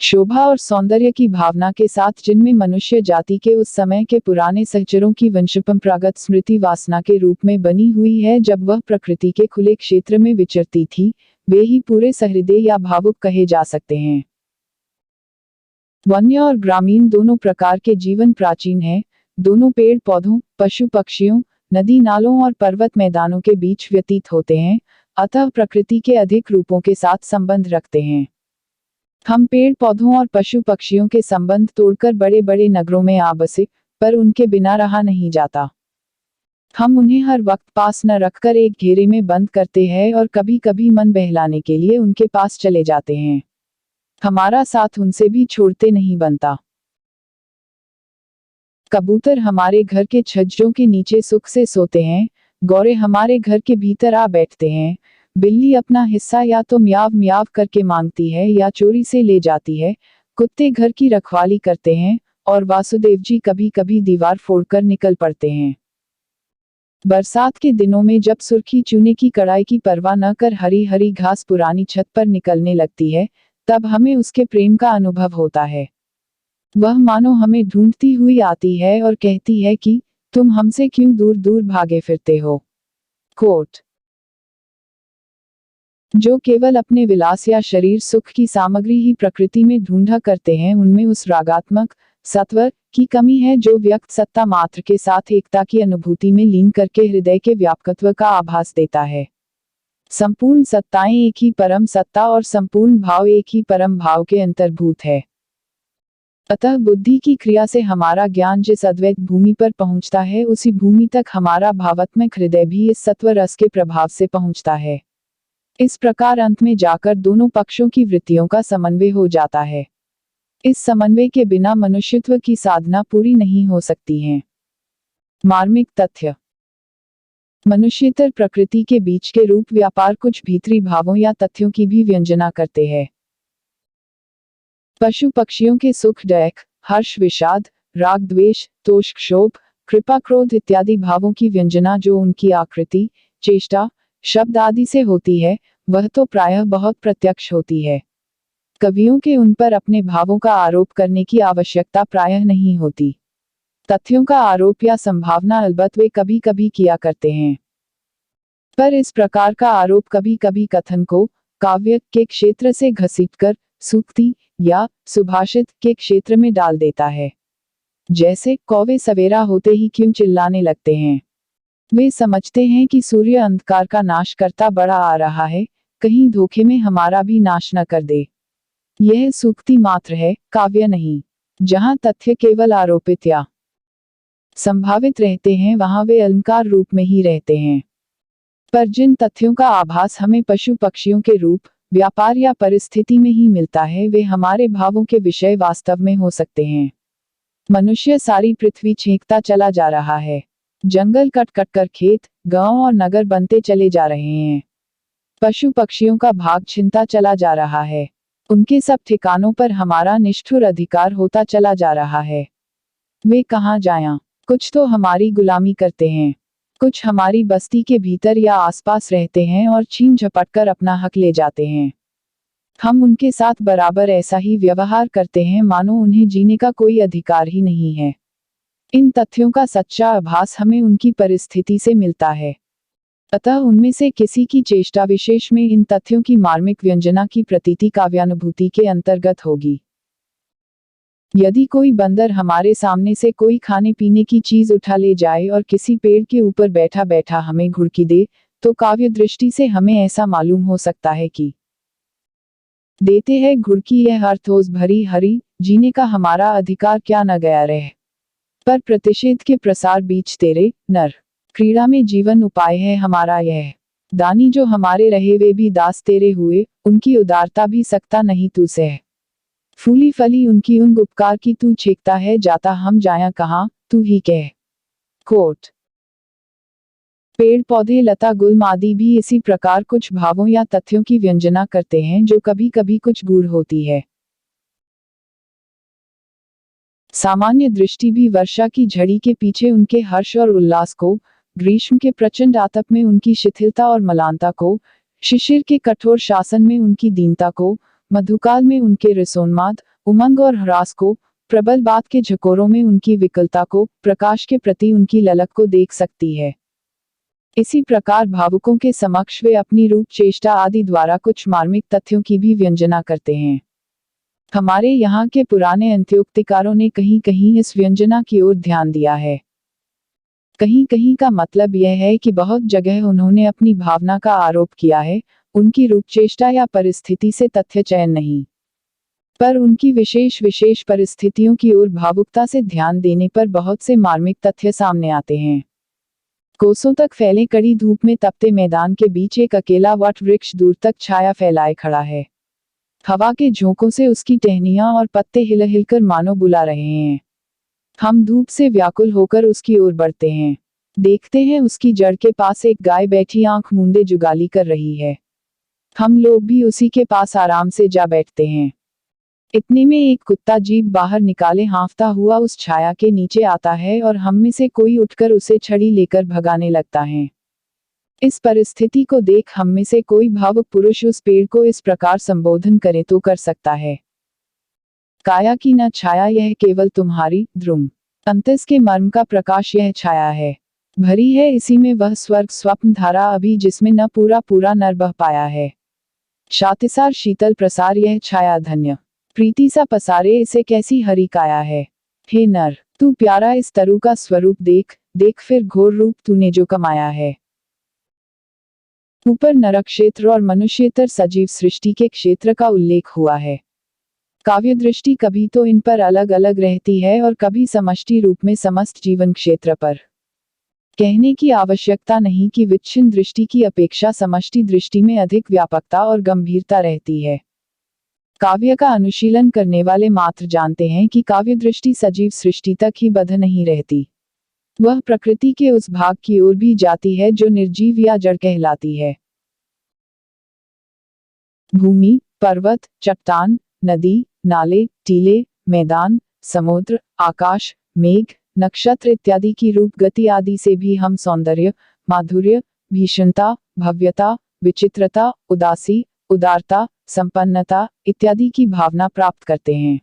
शोभा और सौंदर्य की भावना के साथ जिनमें मनुष्य जाति के उस समय के पुराने सहचरों की वंशपरंपरागत स्मृति वासना के रूप में बनी हुई है, जब वह प्रकृति के खुले क्षेत्र में विचरती थी, वे ही पूरे सहृदय या भावुक कहे जा सकते हैं। वन्य और ग्रामीण दोनों प्रकार के जीवन प्राचीन है, दोनों पेड़ पौधों, पशु पक्षियों, नदी नालों और पर्वत मैदानों के बीच व्यतीत होते हैं, अतः प्रकृति के अधिक रूपों के साथ संबंध रखते हैं। हम पेड़ पौधों और पशु पक्षियों के संबंध तोड़कर बड़े बड़े नगरों में आ बसे, पर उनके बिना रहा नहीं जाता। हम उन्हें हर वक्त पास न रखकर एक घेरे में बंद करते हैं और कभी कभी मन बहलाने के लिए उनके पास चले जाते हैं। हमारा साथ उनसे भी छोड़ते नहीं बनता। कबूतर हमारे घर के छज्जों के नीचे सुख से सोते हैं, गौरे हमारे घर के भीतर आ बैठते हैं, बिल्ली अपना हिस्सा या तो म्याव म्याव करके मांगती है या चोरी से ले जाती है, कुत्ते घर की रखवाली करते हैं, और वासुदेव जी कभी कभी दीवार फोड़कर निकल पड़ते हैं। बरसात के दिनों में जब सुर्खी चूने की कड़ाई की परवाह न कर हरी हरी घास पुरानी छत पर निकलने लगती है, तब हमें उसके प्रेम का अनुभव होता है। वह मानो हमें ढूंढती हुई आती है और कहती है कि तुम हमसे क्यों दूर दूर भागे फिरते हो। कोट जो केवल अपने विलास या शरीर सुख की सामग्री ही प्रकृति में ढूंढा करते हैं, उनमें उस रागात्मक सत्व की कमी है जो व्यक्त सत्ता मात्र के साथ एकता की अनुभूति में लीन करके हृदय के व्यापकत्व का आभास देता है। संपूर्ण सत्ताएं एक ही परम सत्ता और संपूर्ण भाव एक ही परम भाव के अंतर्भूत है। अतः बुद्धि की क्रिया से हमारा ज्ञान जिस अद्वैत भूमि पर पहुंचता है, उसी भूमि तक हमारा भावात्मक हृदय भी इस सत्व रस के प्रभाव से पहुंचता है। इस प्रकार अंत में जाकर दोनों पक्षों की वृत्तियों का समन्वय हो जाता है। इस समन्वय के बिना मनुष्यत्व की साधना पूरी नहीं हो सकती है। मार्मिक तथ्य। मनुष्येतर प्रकृति के बीच के रूप व्यापार कुछ भीतरी भावों या तथ्यों की भी व्यंजना करते हैं। पशु पक्षियों के सुख दुख, हर्ष विषाद, राग द्वेष, तोष क्षोभ, कृपा क्रोध इत्यादि भावों की व्यंजना जो उनकी आकृति, चेष्टा, शब्द आदि से होती है, वह तो प्रायः बहुत प्रत्यक्ष होती है। कवियों के उन पर अपने भावों का आरोप करने की आवश्यकता प्रायः नहीं होती। तथ्यों का आरोप या संभावना अलबत्त वे कभी कभी किया करते हैं, पर इस प्रकार का आरोप कभी कभी कथन को काव्य के क्षेत्र से घसीटकर सूक्ति या सुभाषित के क्षेत्र में डाल देता है। जैसे कौवे सवेरा होते ही क्यों चिल्लाने लगते हैं। वे समझते हैं कि सूर्य अंधकार का नाश करता बड़ा आ रहा है, कहीं धोखे में हमारा भी नाश न कर दे। यह सूक्ति मात्र है, काव्य नहीं। जहां तथ्य केवल आरोपित या संभावित रहते हैं, वहां वे अलंकार रूप में ही रहते हैं। पर जिन तथ्यों का आभास हमें पशु पक्षियों के रूप, व्यापार या परिस्थिति में ही मिलता है, वे हमारे भावों के विषय वास्तव में हो सकते हैं। मनुष्य सारी पृथ्वी छींकता चला जा रहा है। जंगल कट कट कर खेत, गांव और नगर बनते चले जा रहे हैं। पशु पक्षियों का भाग छिनता चला जा रहा है। उनके सब ठिकानों पर हमारा निष्ठुर अधिकार होता चला जा रहा है। वे कहाँ जाएं? कुछ तो हमारी गुलामी करते हैं, कुछ हमारी बस्ती के भीतर या आसपास रहते हैं और छीन झपट कर अपना हक ले जाते हैं। हम उनके साथ बराबर ऐसा ही व्यवहार करते हैं मानो उन्हें जीने का कोई अधिकार ही नहीं है। इन तथ्यों का सच्चा आभास हमें उनकी परिस्थिति से मिलता है। अतः उनमें से किसी की चेष्टा विशेष में इन तथ्यों की मार्मिक व्यंजना की प्रतीति काव्यानुभूति के अंतर्गत होगी। यदि कोई बंदर हमारे सामने से कोई खाने पीने की चीज उठा ले जाए और किसी पेड़ के ऊपर बैठा बैठा हमें घुड़की दे, तो काव्य दृष्टि से हमें ऐसा मालूम हो सकता है कि देते हैं घुड़की यह अर्थोस भरी हरी, जीने का हमारा अधिकार क्या न गया रह। पर प्रतिषेध के प्रसार बीच तेरे नर क्रीड़ा में जीवन उपाय है हमारा यह। दानी जो हमारे रहे वे भी दास तेरे हुए, उनकी उदारता भी सकता नहीं तू सह। फूली फली उनकी उंग उपकार की तू छेकता है जाता हम जाया कहाँ, तू ही कह। कोट। पेड़ पौधे लता गुल्म आदि भी इसी प्रकार कुछ भावों या तथ्यों की व्यंजना करते हैं जो कभी कभी कुछ गूढ़ होती है। सामान्य दृष्टि भी वर्षा की झड़ी के पीछे उनके हर्ष और उल्लास को, ग्रीष्म के प्रचंड आतप में उनकी शिथिलता और मलानता को, शिशिर के कठोर शासन में उनकी दीनता को, मधुकाल में उनके रसोन्माद, उमंग और ह्रास को, प्रबल बात के झकोरों में उनकी विकलता को, प्रकाश के प्रति उनकी ललक को देख सकती है। इसी प्रकार भावुकों के समक्ष वे अपनी रूप चेष्टा आदि द्वारा कुछ मार्मिक तथ्यों की भी व्यंजना करते हैं। हमारे यहाँ के पुराने अंत्योक्तिकारों ने कहीं कहीं इस व्यंजना की ओर ध्यान दिया है। कहीं कहीं का मतलब यह है कि बहुत जगह उन्होंने अपनी भावना का आरोप किया है, उनकी रूपचेष्टा या परिस्थिति से तथ्य चयन नहीं, पर उनकी विशेष विशेष परिस्थितियों की ओर भावुकता से ध्यान देने पर बहुत से मार्मिक तथ्य सामने आते हैं। कोसों तक फैले कड़ी धूप में तपते मैदान के बीच एक अकेला वट वृक्ष दूर तक छाया फैलाए खड़ा है। हवा के झोंकों से उसकी टहनियां और पत्ते हिल हिलकर मानो बुला रहे हैं। हम धूप से व्याकुल होकर उसकी ओर बढ़ते हैं। देखते हैं उसकी जड़ के पास एक गाय बैठी आंख मूंदे जुगाली कर रही है। हम लोग भी उसी के पास आराम से जा बैठते हैं। इतने में एक कुत्ता जीभ बाहर निकाले हाँफता हुआ उस छाया के नीचे आता है और हम में से कोई उठकर उसे छड़ी लेकर भगाने लगता है। इस परिस्थिति को देख हम में से कोई भावुक पुरुष उस पेड़ को इस प्रकार संबोधन करे तो कर सकता है, काया की न छाया यह केवल तुम्हारी द्रुम, अंतस के मर्म का प्रकाश यह छाया है, भरी है इसी में वह स्वर्ग स्वप्न धारा अभी जिसमें न पूरा पूरा नर बह पाया है। शातिसार शीतल प्रसार यह छाया धन्य, प्रीति सा पसारे इसे कैसी हरि काया है। हे नर, तू प्यारा इस तरु का स्वरूप देख, देख फिर घोर रूप तूने जो कमाया है। ऊपर नरक क्षेत्र और मनुष्येतर सजीव सृष्टि के क्षेत्र का उल्लेख हुआ है। काव्य दृष्टि कभी तो इन पर अलग अलग रहती है और कभी समष्टि रूप में समस्त जीवन क्षेत्र पर। कहने की आवश्यकता नहीं कि विच्छिन्न दृष्टि की अपेक्षा समष्टि दृष्टि में अधिक व्यापकता और गंभीरता रहती है। काव्य का अनुशीलन करने वाले मात्र जानते हैं कि काव्य दृष्टि सजीव सृष्टि तक ही बद्ध नहीं रहती, वह प्रकृति के उस भाग की ओर भी जाती है जो निर्जीव या जड़ कहलाती है। भूमि, पर्वत, चट्टान, नदी, नाले, टीले, मैदान, समुद्र, आकाश, मेघ, नक्षत्र इत्यादि की रूप गति आदि से भी हम सौंदर्य, माधुर्य, भीषणता, भव्यता, विचित्रता, उदासी, उदारता, संपन्नता इत्यादि की भावना प्राप्त करते हैं।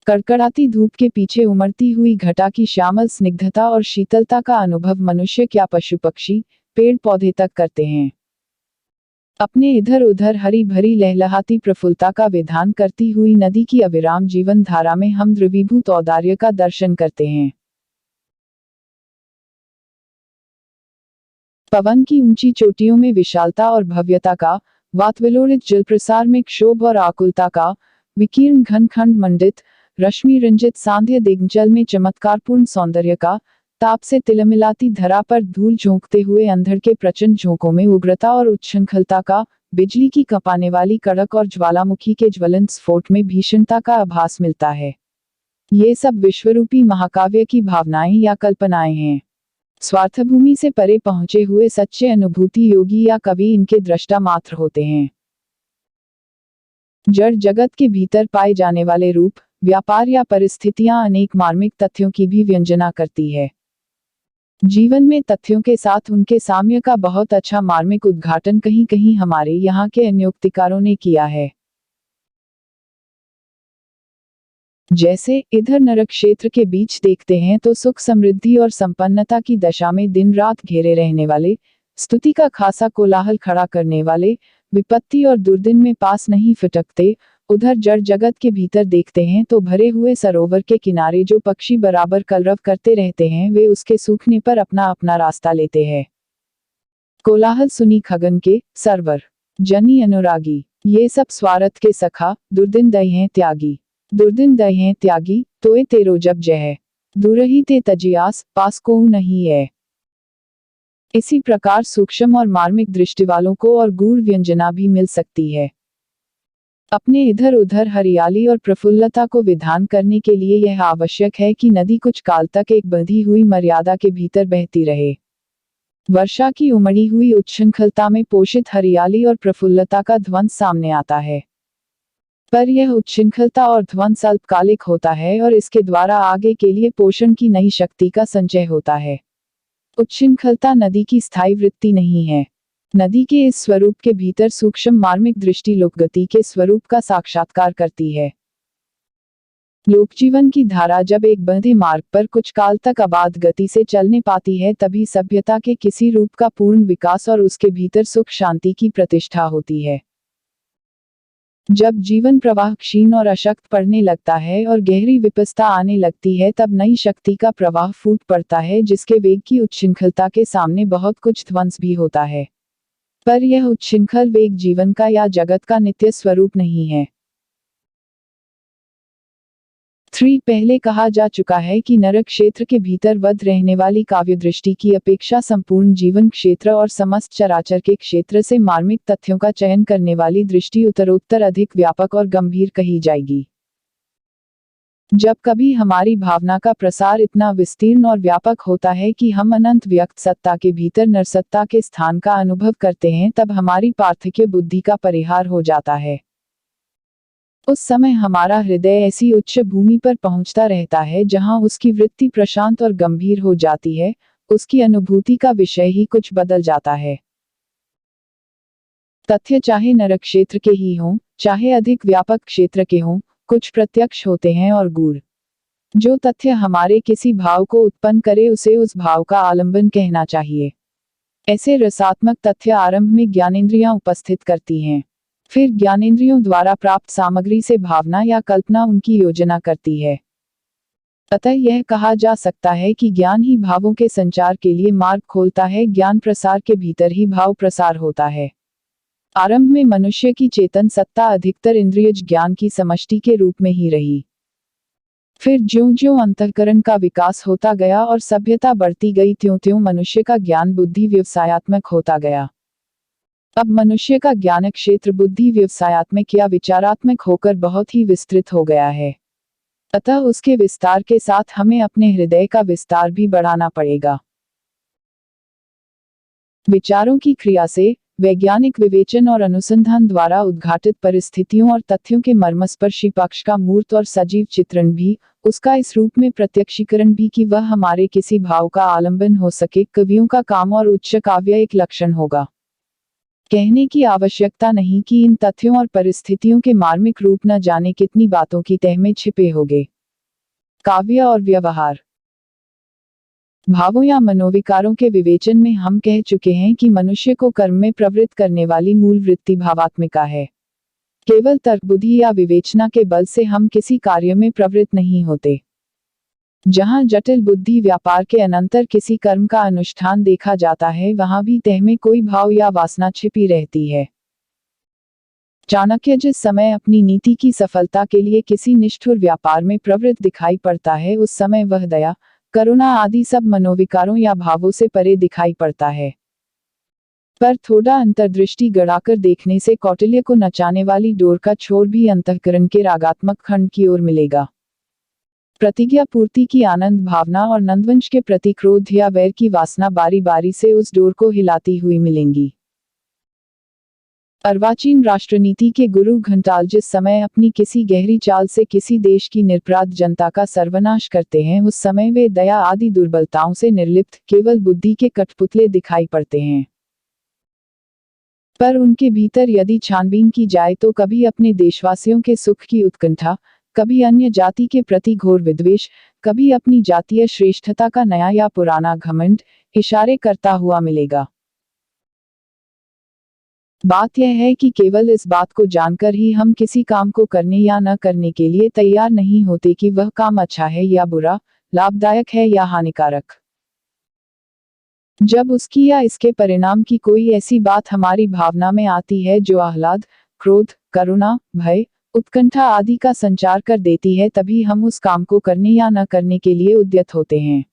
कड़कड़ाती धूप के पीछे उमड़ती हुई घटा की श्यामल स्निग्धता और शीतलता का अनुभव मनुष्य क्या पशु पक्षी, पेड़ पौधे तक करते हैं। अपने इधर उधर हरी भरी लहलहाती प्रफुल्लता का विधान करती हुई नदी की अविराम जीवन धारा में हम द्रवीभूत औदार्य का दर्शन करते हैं। पवन की ऊंची चोटियों में विशालता और भव्यता का, वातविलोड़ित जल प्रसार में क्षोभ और आकुलता का, विकीर्ण घन खंड मंडित रश्मि रंजित सांध्य दिग्जल में चमत्कारपूर्ण सौंदर्य का, ताप से तिलमिलाती धरा पर धूल झोंकते हुए अंधड़ के प्रचंड झोंकों में उग्रता और उच्छृंखलता का, बिजली की कपाने वाली कड़क और ज्वालामुखी के ज्वलंत स्फोट में भीषणता का आभास मिलता है। ये सब विश्वरूपी महाकाव्य की भावनाएं या कल्पनाएं हैं। स्वार्थभूमि से परे पहुंचे हुए सच्चे अनुभूति योगी या कवि इनके दृष्टा मात्र होते हैं। जड़ जगत के भीतर पाए जाने वाले रूप, व्यापार या परिस्थितियां अनेक मार्मिक तथ्यों की भी व्यंजना करती है। जीवन में तथ्यों के साथ उनके साम्य का बहुत अच्छा मार्मिक उद्घाटन कहीं कहीं हमारे यहाँ के अन्योक्तिकारों ने किया है। जैसे इधर नरक क्षेत्र के बीच देखते हैं तो सुख समृद्धि और संपन्नता की दशा में दिन रात घेरे रहने वाले, स्तुति का खासा कोलाहल खड़ा करने वाले, विपत्ति और दुर्दिन में पास नहीं फिटकते, उधर जड़ जगत के भीतर देखते हैं तो भरे हुए सरोवर के किनारे जो पक्षी बराबर कलरव करते रहते हैं वे उसके सूखने पर अपना अपना रास्ता लेते हैं। कोलाहल सुनी खगन के, सरवर जनी अनुरागी, ये सब स्वार्थ के सखा, दुर्दिन दय हैं त्यागी। दुर्दिन दय हैं त्यागी, तोए तेरो जब जय, दूरही ते तजियास, पास को नहीं है। इसी प्रकार सूक्ष्म और मार्मिक दृष्टि वालों को और गूढ़ व्यंजना भी मिल सकती है। अपने इधर उधर हरियाली और प्रफुल्लता को विधान करने के लिए यह आवश्यक है कि नदी कुछ काल तक एक बंधी हुई मर्यादा के भीतर बहती रहे। वर्षा की उमड़ी हुई उच्छृंखलता में पोषित हरियाली और प्रफुल्लता का ध्वंस सामने आता है, पर यह उच्छृंखलता और ध्वंस अल्पकालिक होता है और इसके द्वारा आगे के लिए पोषण की नई शक्ति का संचय होता है। उच्छृंखलता नदी की स्थायी वृत्ति नहीं है। नदी के इस स्वरूप के भीतर सूक्ष्म मार्मिक दृष्टि लोकगति के स्वरूप का साक्षात्कार करती है। लोकजीवन की धारा जब एक बंधे मार्ग पर कुछ काल तक अबाध गति से चलने पाती है तभी सभ्यता के किसी रूप का पूर्ण विकास और उसके भीतर सुख शांति की प्रतिष्ठा होती है। जब जीवन प्रवाह क्षीण और अशक्त पड़ने लगता है और गहरी विपस्ता आने लगती है तब नई शक्ति का प्रवाह फूट पड़ता है जिसके वेग की उच्छृंखलता के सामने बहुत कुछ ध्वंस भी होता है, पर यह उच्छृंखल वेग जीवन का या जगत का नित्य स्वरूप नहीं है। 3 पहले कहा जा चुका है कि नरक क्षेत्र के भीतर वध रहने वाली काव्य दृष्टि की अपेक्षा संपूर्ण जीवन क्षेत्र और समस्त चराचर के क्षेत्र से मार्मिक तथ्यों का चयन करने वाली दृष्टि उत्तरोत्तर अधिक व्यापक और गंभीर कही जाएगी। जब कभी हमारी भावना का प्रसार इतना विस्तीर्ण और व्यापक होता है कि हम अनंत व्यक्त सत्ता के भीतर नरसत्ता के स्थान का अनुभव करते हैं तब हमारी पार्थिव बुद्धि का परिहार हो जाता है। उस समय हमारा हृदय ऐसी उच्च भूमि पर पहुंचता रहता है जहां उसकी वृत्ति प्रशांत और गंभीर हो जाती है, उसकी अनुभूति का विषय ही कुछ बदल जाता है। तथ्य चाहे नरक क्षेत्र के ही हों, चाहे अधिक व्यापक क्षेत्र के हों, कुछ प्रत्यक्ष होते हैं और गूढ़। जो तथ्य हमारे किसी भाव को उत्पन्न करे उसे उस भाव का आलंबन कहना चाहिए। ऐसे रसात्मक तथ्य आरंभ में ज्ञानेंद्रियां उपस्थित करती हैं। फिर ज्ञानेंद्रियों द्वारा प्राप्त सामग्री से भावना या कल्पना उनकी योजना करती है। अतः यह कहा जा सकता है कि ज्ञान ही भावों के संचार के लिए मार्ग खोलता है। ज्ञान प्रसार के भीतर ही भाव प्रसार होता है। आरंभ में मनुष्य की चेतन सत्ता अधिकतर इंद्रियज ज्ञान की समष्टि के रूप में ही रही। फिर ज्यों-ज्यों अंतःकरण का विकास होता गया और सभ्यता बढ़ती गई, त्यों-त्यों मनुष्य का ज्ञान बुद्धि व्यवसायत्मक होता गया। अब मनुष्य का ज्ञान क्षेत्र बुद्धि व्यवसायत्मक या विचारात्मक होकर बहुत ही विस्तृत हो गया है। अतः उसके विस्तार के साथ हमें अपने हृदय का विस्तार भी बढ़ाना पड़ेगा। विचारों की क्रिया से, वैज्ञानिक विवेचन और अनुसंधान द्वारा उद्घाटित परिस्थितियों और तथ्यों के मर्मस्पर्शी पक्ष का मूर्त और सजीव चित्रण भी, उसका इस रूप में प्रत्यक्षीकरण भी कि वह हमारे किसी भाव का आलंबन हो सके, कवियों का काम और उच्च काव्य एक लक्षण होगा। कहने की आवश्यकता नहीं कि इन तथ्यों और परिस्थितियों के मार्मिक रूप न जाने कितनी बातों की तह में छिपे होंगे। काव्य और व्यवहार। भावों या मनोविकारों के विवेचन में हम कह चुके हैं कि मनुष्य को कर्म में प्रवृत्त करने वाली मूल वृत्ति भावात्मिका है। केवल तर्क बुद्धि या विवेचना के बल से हम किसी कार्य में प्रवृत्त नहीं होते। जहां जटिल बुद्धि व्यापार के अनंतर किसी कर्म का अनुष्ठान देखा जाता है, वहां भी तह में कोई भाव या वासना छिपी रहती है। चाणक्य जिस समय अपनी नीति की सफलता के लिए किसी निष्ठुर व्यापार में प्रवृत्त दिखाई पड़ता है, उस समय वह दया, करुणा आदि सब मनोविकारों या भावों से परे दिखाई पड़ता है। पर थोड़ा अंतर्दृष्टि गड़ाकर देखने से कौटिल्य को नचाने वाली डोर का छोर भी अंतःकरण के रागात्मक खंड की ओर मिलेगा। प्रतिज्ञा पूर्ति की आनंद भावना और नंदवंश के प्रति क्रोध या वैर की वासना बारी बारी से उस डोर को हिलाती हुई मिलेंगी। अर्वाचीन राष्ट्रनीति के गुरु घंटाल जिस समय अपनी किसी गहरी चाल से किसी देश की निरपराध जनता का सर्वनाश करते हैं, उस समय वे दया आदि दुर्बलताओं से निर्लिप्त केवल बुद्धि के कठपुतले दिखाई पड़ते हैं। पर उनके भीतर यदि छानबीन की जाए तो कभी अपने देशवासियों के सुख की उत्कंठा, कभी अन्य जाति के प्रति घोर विद्वेष, कभी अपनी जातीय श्रेष्ठता का नया या पुराना घमंड इशारे करता हुआ मिलेगा। बात यह है कि केवल इस बात को जानकर ही हम किसी काम को करने या न करने के लिए तैयार नहीं होते कि वह काम अच्छा है या बुरा, लाभदायक है या हानिकारक। जब उसकी या इसके परिणाम की कोई ऐसी बात हमारी भावना में आती है जो आह्लाद, क्रोध, करुणा, भय, उत्कंठा आदि का संचार कर देती है, तभी हम उस काम को करने या न करने के लिए उद्यत होते हैं।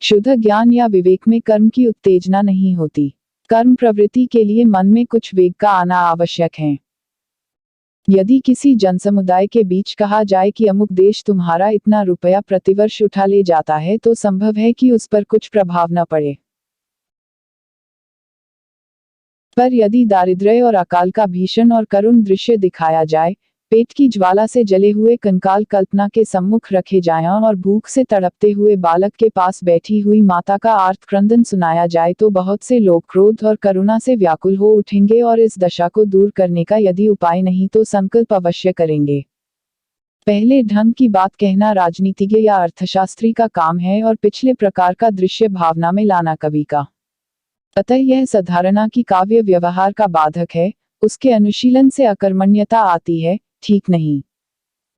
शुद्ध ज्ञान या विवेक में कर्म की उत्तेजना नहीं होती। कर्म प्रवृत्ति के लिए मन में कुछ वेग का आना आवश्यक है। यदि किसी जनसमुदाय के बीच कहा जाए कि अमुक देश तुम्हारा इतना रुपया प्रतिवर्ष उठा ले जाता है, तो संभव है कि उस पर कुछ प्रभाव न पड़े। पर यदि दारिद्र्य और अकाल का भीषण और करुण दृश्य दिखाया जाए, पेट की ज्वाला से जले हुए कंकाल कल्पना के सम्मुख रखे जाएं और भूख से तड़पते हुए बालक के पास बैठी हुई माता का आर्त क्रंदन सुनाया जाए, तो बहुत से लोग क्रोध और करुणा से व्याकुल हो उठेंगे और इस दशा को दूर करने का यदि उपाय नहीं तो संकल्प अवश्य करेंगे। पहले ढंग की बात कहना राजनीतिज्ञ या अर्थशास्त्री का काम है और पिछले प्रकार का दृश्य भावना में लाना कवि का। अतः यह सधारणा की काव्य व्यवहार का बाधक है, उसके अनुशीलन से अकर्मण्यता आती है, ठीक नहीं।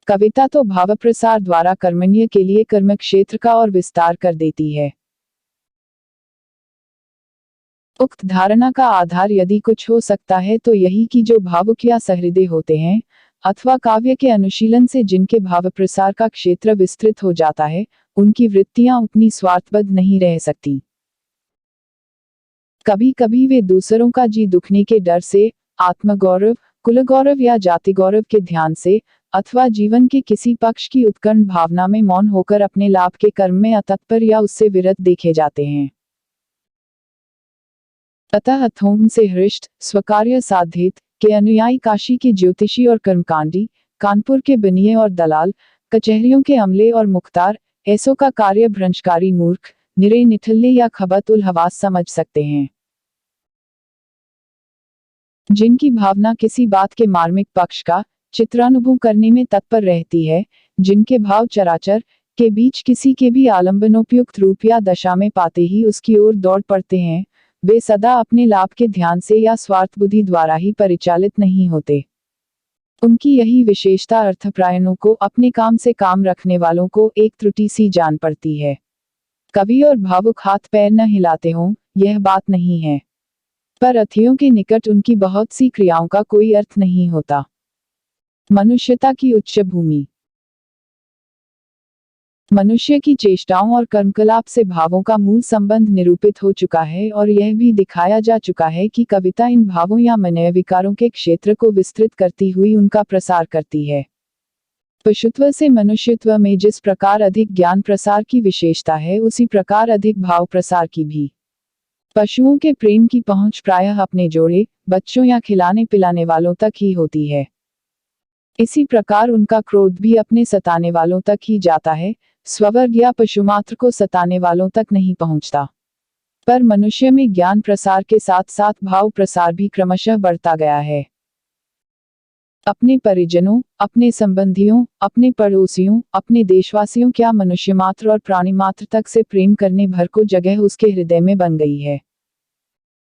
कविता तो भावप्रसार द्वारा कर्मण्य के लिए कर्म क्षेत्र का और विस्तार कर देती है। उक्त धारणा का आधार यदि कुछ हो सकता है तो यही कि जो भावुक या सहृदय होते हैं, अथवा काव्य के अनुशीलन से जिनके भाव प्रसार का क्षेत्र विस्तृत हो जाता है, उनकी वृत्तियां उतनी स्वार्थबद्ध नहीं रह सकती। कभी कभी वे दूसरों का जी दुखने के डर से, आत्मगौरव, कुलगौरव या जाति गौरव के ध्यान से, अथवा जीवन के किसी पक्ष की उत्कंठ भावना में मौन होकर अपने लाभ के कर्म में अतत्पर या उससे विरत देखे जाते हैं। अतः अथोम से हृष्ट, स्वकार्य साधित के अनुयायी काशी के ज्योतिषी और कर्मकांडी, कानपुर के बनिए और दलाल, कचहरियों के अमले और मुख्तार, ऐसों का कार्य भ्रंशकारी मूर्ख, निरे निठल्ले या खबत उल हवास समझ सकते हैं। जिनकी भावना किसी बात के मार्मिक पक्ष का चित्रानुभव करने में तत्पर रहती है, जिनके भाव चराचर के बीच किसी के भी आलंबनोपयुक्त रूप या दशा में पाते ही उसकी ओर दौड़ पड़ते हैं, वे सदा अपने लाभ के ध्यान से या स्वार्थ बुद्धि द्वारा ही परिचालित नहीं होते। उनकी यही विशेषता अर्थपरायणों को, अपने काम से काम रखने वालों को एक त्रुटि सी जान पड़ती है। कवि और भावुक हाथ पैर न हिलाते हों, यह बात नहीं है, पर अथियों के निकट उनकी बहुत सी क्रियाओं का कोई अर्थ नहीं होता। मनुष्यता की उच्च भूमि। मनुष्य की चेष्टाओं और कर्मकलाप से भावों का मूल संबंध निरूपित हो चुका है और यह भी दिखाया जा चुका है कि कविता इन भावों या मनय विकारों के क्षेत्र को विस्तृत करती हुई उनका प्रसार करती है। पशुत्व से मनुष्यत्व में जिस प्रकार अधिक ज्ञान प्रसार की विशेषता है, उसी प्रकार अधिक भाव प्रसार की भी। पशुओं के प्रेम की पहुंच प्रायः अपने जोड़े, बच्चों या खिलाने पिलाने वालों तक ही होती है। इसी प्रकार उनका क्रोध भी अपने सताने वालों तक ही जाता है, स्ववर्ग या पशुमात्र को सताने वालों तक नहीं पहुंचता। पर मनुष्य में ज्ञान प्रसार के साथ साथ भाव प्रसार भी क्रमशः बढ़ता गया है। अपने परिजनों, अपने संबंधियों, अपने पड़ोसियों, अपने देशवासियों, क्या मनुष्य मात्र और प्राणी मात्र तक से प्रेम करने भर को जगह उसके हृदय में बन गई है।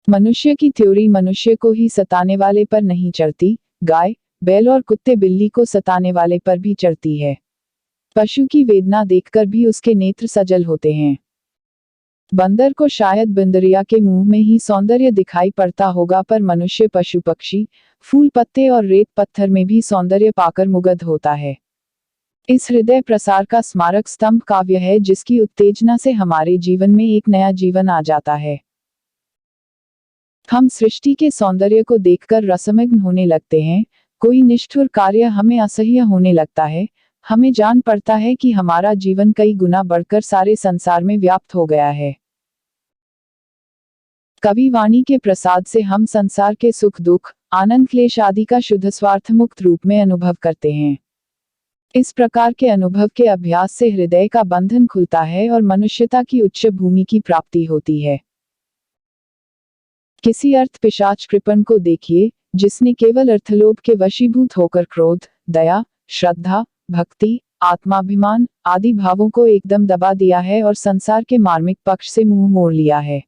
मनुष्य की थ्योरी मनुष्य को ही सताने वाले पर नहीं चढ़ती, गाय, बैल और कुत्ते बिल्ली को सताने वाले पर भी चढ़ती है। पशु की वेदना देखकर भी उसके नेत्र सजल होते हैं। बंदर को शायद बंदरिया के मुंह में ही सौंदर्य दिखाई पड़ता होगा, पर मनुष्य पशु पक्षी, फूल पत्ते और रेत पत्थर में भी सौंदर्य पाकर मुग्ध होता है। इस हृदय प्रसार का स्मारक स्तंभ काव्य है, जिसकी उत्तेजना से हमारे जीवन में एक नया जीवन आ जाता है। हम सृष्टि के सौंदर्य को देखकर रसमग्न होने लगते हैं। कोई निष्ठुर कार्य हमें असह्य होने लगता है। हमें जान पड़ता है कि हमारा जीवन कई गुना बढ़कर सारे संसार में व्याप्त हो गया है। कवि वाणी के प्रसाद से हम संसार के सुख दुख, आनंद क्लेश आदि का शुद्ध स्वार्थ मुक्त रूप में अनुभव करते हैं। इस प्रकार के अनुभव के अभ्यास से हृदय का बंधन खुलता है और मनुष्यता की उच्च भूमि की प्राप्ति होती है। किसी अर्थ पिशाच कृपण को देखिए, जिसने केवल अर्थलोभ के वशीभूत होकर क्रोध, दया, श्रद्धा, भक्ति, आत्माभिमान आदि भावों को एकदम दबा दिया है और संसार के मार्मिक पक्ष से मुंह मोड़ लिया है।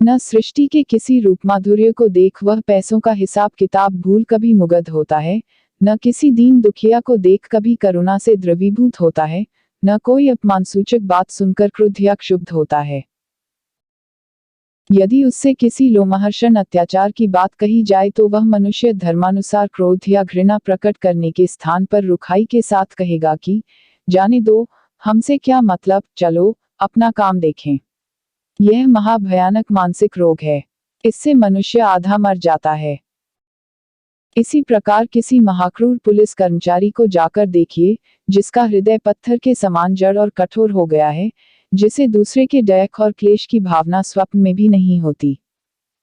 न सृष्टि के किसी रूप माधुर्य को देख वह पैसों का हिसाब किताब भूल कभी मुग्ध होता है, न किसी दीन दुखिया को देख कभी करुणा से द्रवीभूत होता है, न कोई अपमानसूचक बात सुनकर क्रुद्ध या क्षुब्ध होता है। यदि उससे किसी लोमहर्षण अत्याचार की बात कही जाए तो वह मनुष्य धर्मानुसार क्रोध या घृणा प्रकट करने के स्थान पर रुखाई के साथ कहेगा कि जाने दो, हमसे क्या मतलब, चलो अपना काम देखें। यह महाभयानक मानसिक रोग है। इससे मनुष्य आधा मर जाता है। इसी प्रकार किसी महाक्रूर पुलिस कर्मचारी को जाकर देखिए, जिसका हृदय पत्थर के समान जड़ और कठोर हो गया है, जिसे दूसरे के डैक और क्लेश की भावना स्वप्न में भी नहीं होती।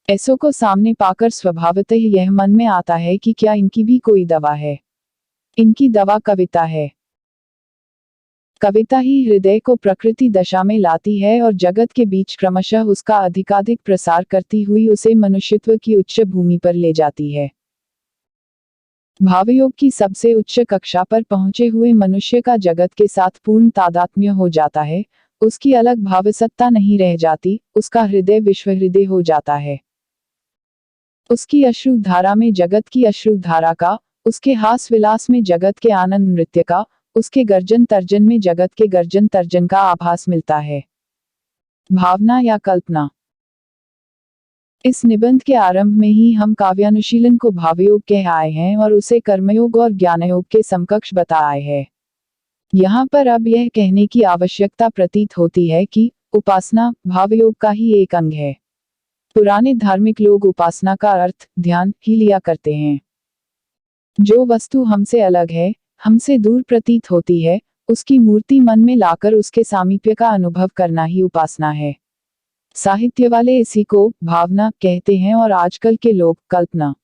ऐसों को सामने पाकर स्वभावतः यह मन में आता है कि क्या इनकी भी कोई दवा है। इनकी दवा कविता है। कविता ही हृदय को प्रकृति दशा में लाती है और जगत के बीच क्रमशः उसका अधिकाधिक प्रसार करती हुई उसे मनुष्यत्व की उच्च भूमि पर ले जाती है। भावयोग की सबसे उच्च कक्षा पर पहुंचे हुए मनुष्य का जगत के साथ पूर्ण तादात्म्य हो जाता है। उसकी अलग भावसत्ता नहीं रह जाती, उसका हृदय विश्व हृदय हो जाता है। उसकी अश्रु धारा में जगत की अश्रु धारा का, उसके हास विलास में जगत के आनंद नृत्य का, उसके गर्जन तर्जन में जगत के गर्जन तर्जन का आभास मिलता है। भावना या कल्पना। इस निबंध के आरंभ में ही हम काव्यानुशीलन को भावयोग कह आए हैं और उसे कर्मयोग और ज्ञानयोग के समकक्ष बता आए हैं। यहाँ पर अब यह कहने की आवश्यकता प्रतीत होती है कि उपासना भावयोग का ही एक अंग है। पुराने धार्मिक लोग उपासना का अर्थ ध्यान ही लिया करते हैं। जो वस्तु हमसे अलग है, हमसे दूर प्रतीत होती है, उसकी मूर्ति मन में लाकर उसके सामीप्य का अनुभव करना ही उपासना है। साहित्य वाले इसी को भावना कहते हैं और आजकल के लोग कल्पना।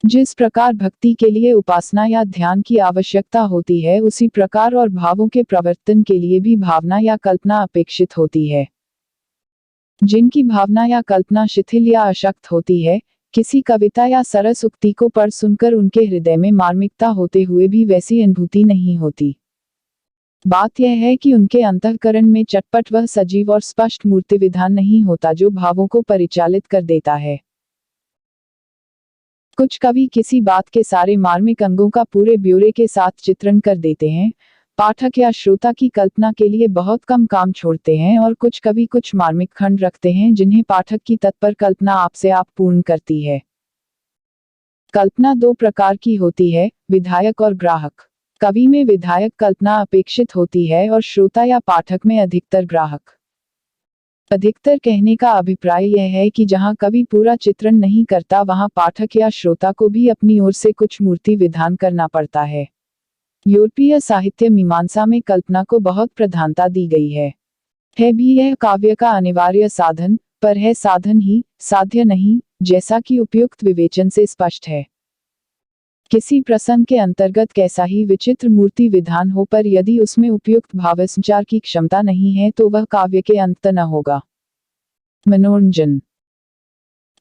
जिस प्रकार भक्ति के लिए उपासना या ध्यान की आवश्यकता होती है, उसी प्रकार और भावों के प्रवर्तन के लिए भी भावना या कल्पना अपेक्षित होती है। जिनकी भावना या कल्पना शिथिल या अशक्त होती है, किसी कविता या सरस उक्ति को पढ़ सुनकर उनके हृदय में मार्मिकता होते हुए भी वैसी अनुभूति नहीं होती। बात यह है कि उनके अंतःकरण में चटपट वह सजीव और स्पष्ट मूर्ति विधान नहीं होता जो भावों को परिचालित कर देता है। कुछ कवि किसी बात के सारे मार्मिक अंगों का पूरे ब्यौरे के साथ चित्रण कर देते हैं, पाठक या श्रोता की कल्पना के लिए बहुत कम काम छोड़ते हैं, और कुछ कवि कुछ मार्मिक खंड रखते हैं जिन्हें पाठक की तत्पर कल्पना आपसे आप पूर्ण करती है। कल्पना दो प्रकार की होती है, विधायक और ग्राहक। कवि में विधायक कल्पना अपेक्षित होती है और श्रोता या पाठक में अधिकतर ग्राहक। अधिकतर कहने का अभिप्राय यह है कि जहां कवि पूरा चित्रण नहीं करता वहां पाठक या श्रोता को भी अपनी ओर से कुछ मूर्ति विधान करना पड़ता है। यूरोपीय साहित्य मीमांसा में कल्पना को बहुत प्रधानता दी गई है भी यह काव्य का अनिवार्य साधन, पर है साधन ही, साध्य नहीं, जैसा कि उपयुक्त विवेचन से स्पष्ट है। किसी प्रसंग के अंतर्गत कैसा ही विचित्र मूर्ति विधान हो, पर यदि उसमें उपयुक्त भावसंचार की क्षमता नहीं है तो वह काव्य के अंत न होगा। मनोरंजन।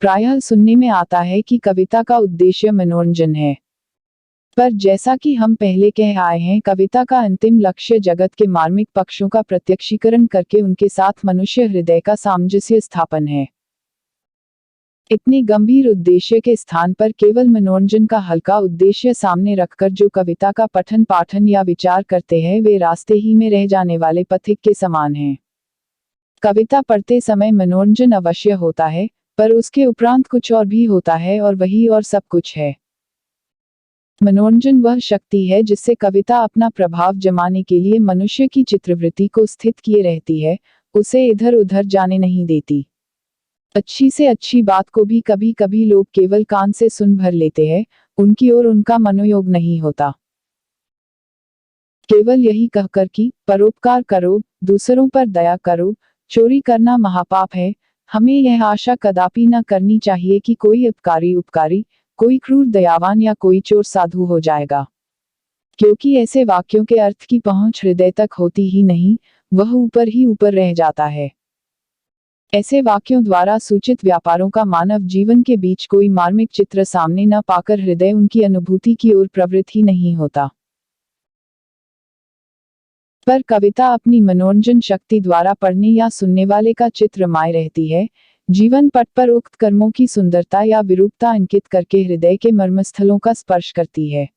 प्रायः सुनने में आता है कि कविता का उद्देश्य मनोरंजन है, पर जैसा कि हम पहले कह आए हैं, कविता का अंतिम लक्ष्य जगत के मार्मिक पक्षों का प्रत्यक्षीकरण करके उनके साथ मनुष्य हृदय का सामंजस्य स्थापन है। इतने गंभीर उद्देश्य के स्थान पर केवल मनोरंजन का हल्का उद्देश्य सामने रखकर जो कविता का पठन पाठन या विचार करते हैं वे रास्ते ही में रह जाने वाले पथिक के समान हैं। कविता पढ़ते समय मनोरंजन अवश्य होता है, पर उसके उपरांत कुछ और भी होता है, और वही और सब कुछ है। मनोरंजन वह शक्ति है जिससे कविता अपना प्रभाव जमाने के लिए मनुष्य की चित्रवृत्ति को स्थित किए रहती है, उसे इधर उधर जाने नहीं देती। अच्छी से अच्छी बात को भी कभी कभी लोग केवल कान से सुन भर लेते हैं, उनकी ओर उनका मनोयोग नहीं होता। केवल यही कहकर कि परोपकार करो, दूसरों पर दया करो, चोरी करना महापाप है, हमें यह आशा कदापि न करनी चाहिए कि कोई उपकारी, कोई क्रूर दयावान या कोई चोर साधु हो जाएगा, क्योंकि ऐसे वाक्यों के अर्थ की पहुंच हृदय तक होती ही नहीं, वह ऊपर ही ऊपर रह जाता है। ऐसे वाक्यों द्वारा सूचित व्यापारों का मानव जीवन के बीच कोई मार्मिक चित्र सामने न पाकर हृदय उनकी अनुभूति की ओर प्रवृत्त ही नहीं होता। पर कविता अपनी मनोरंजन शक्ति द्वारा पढ़ने या सुनने वाले का चित्र माय रहती है, जीवन पट पर उक्त कर्मों की सुंदरता या विरूपता अंकित करके हृदय के मर्मस्थलों का स्पर्श करती है।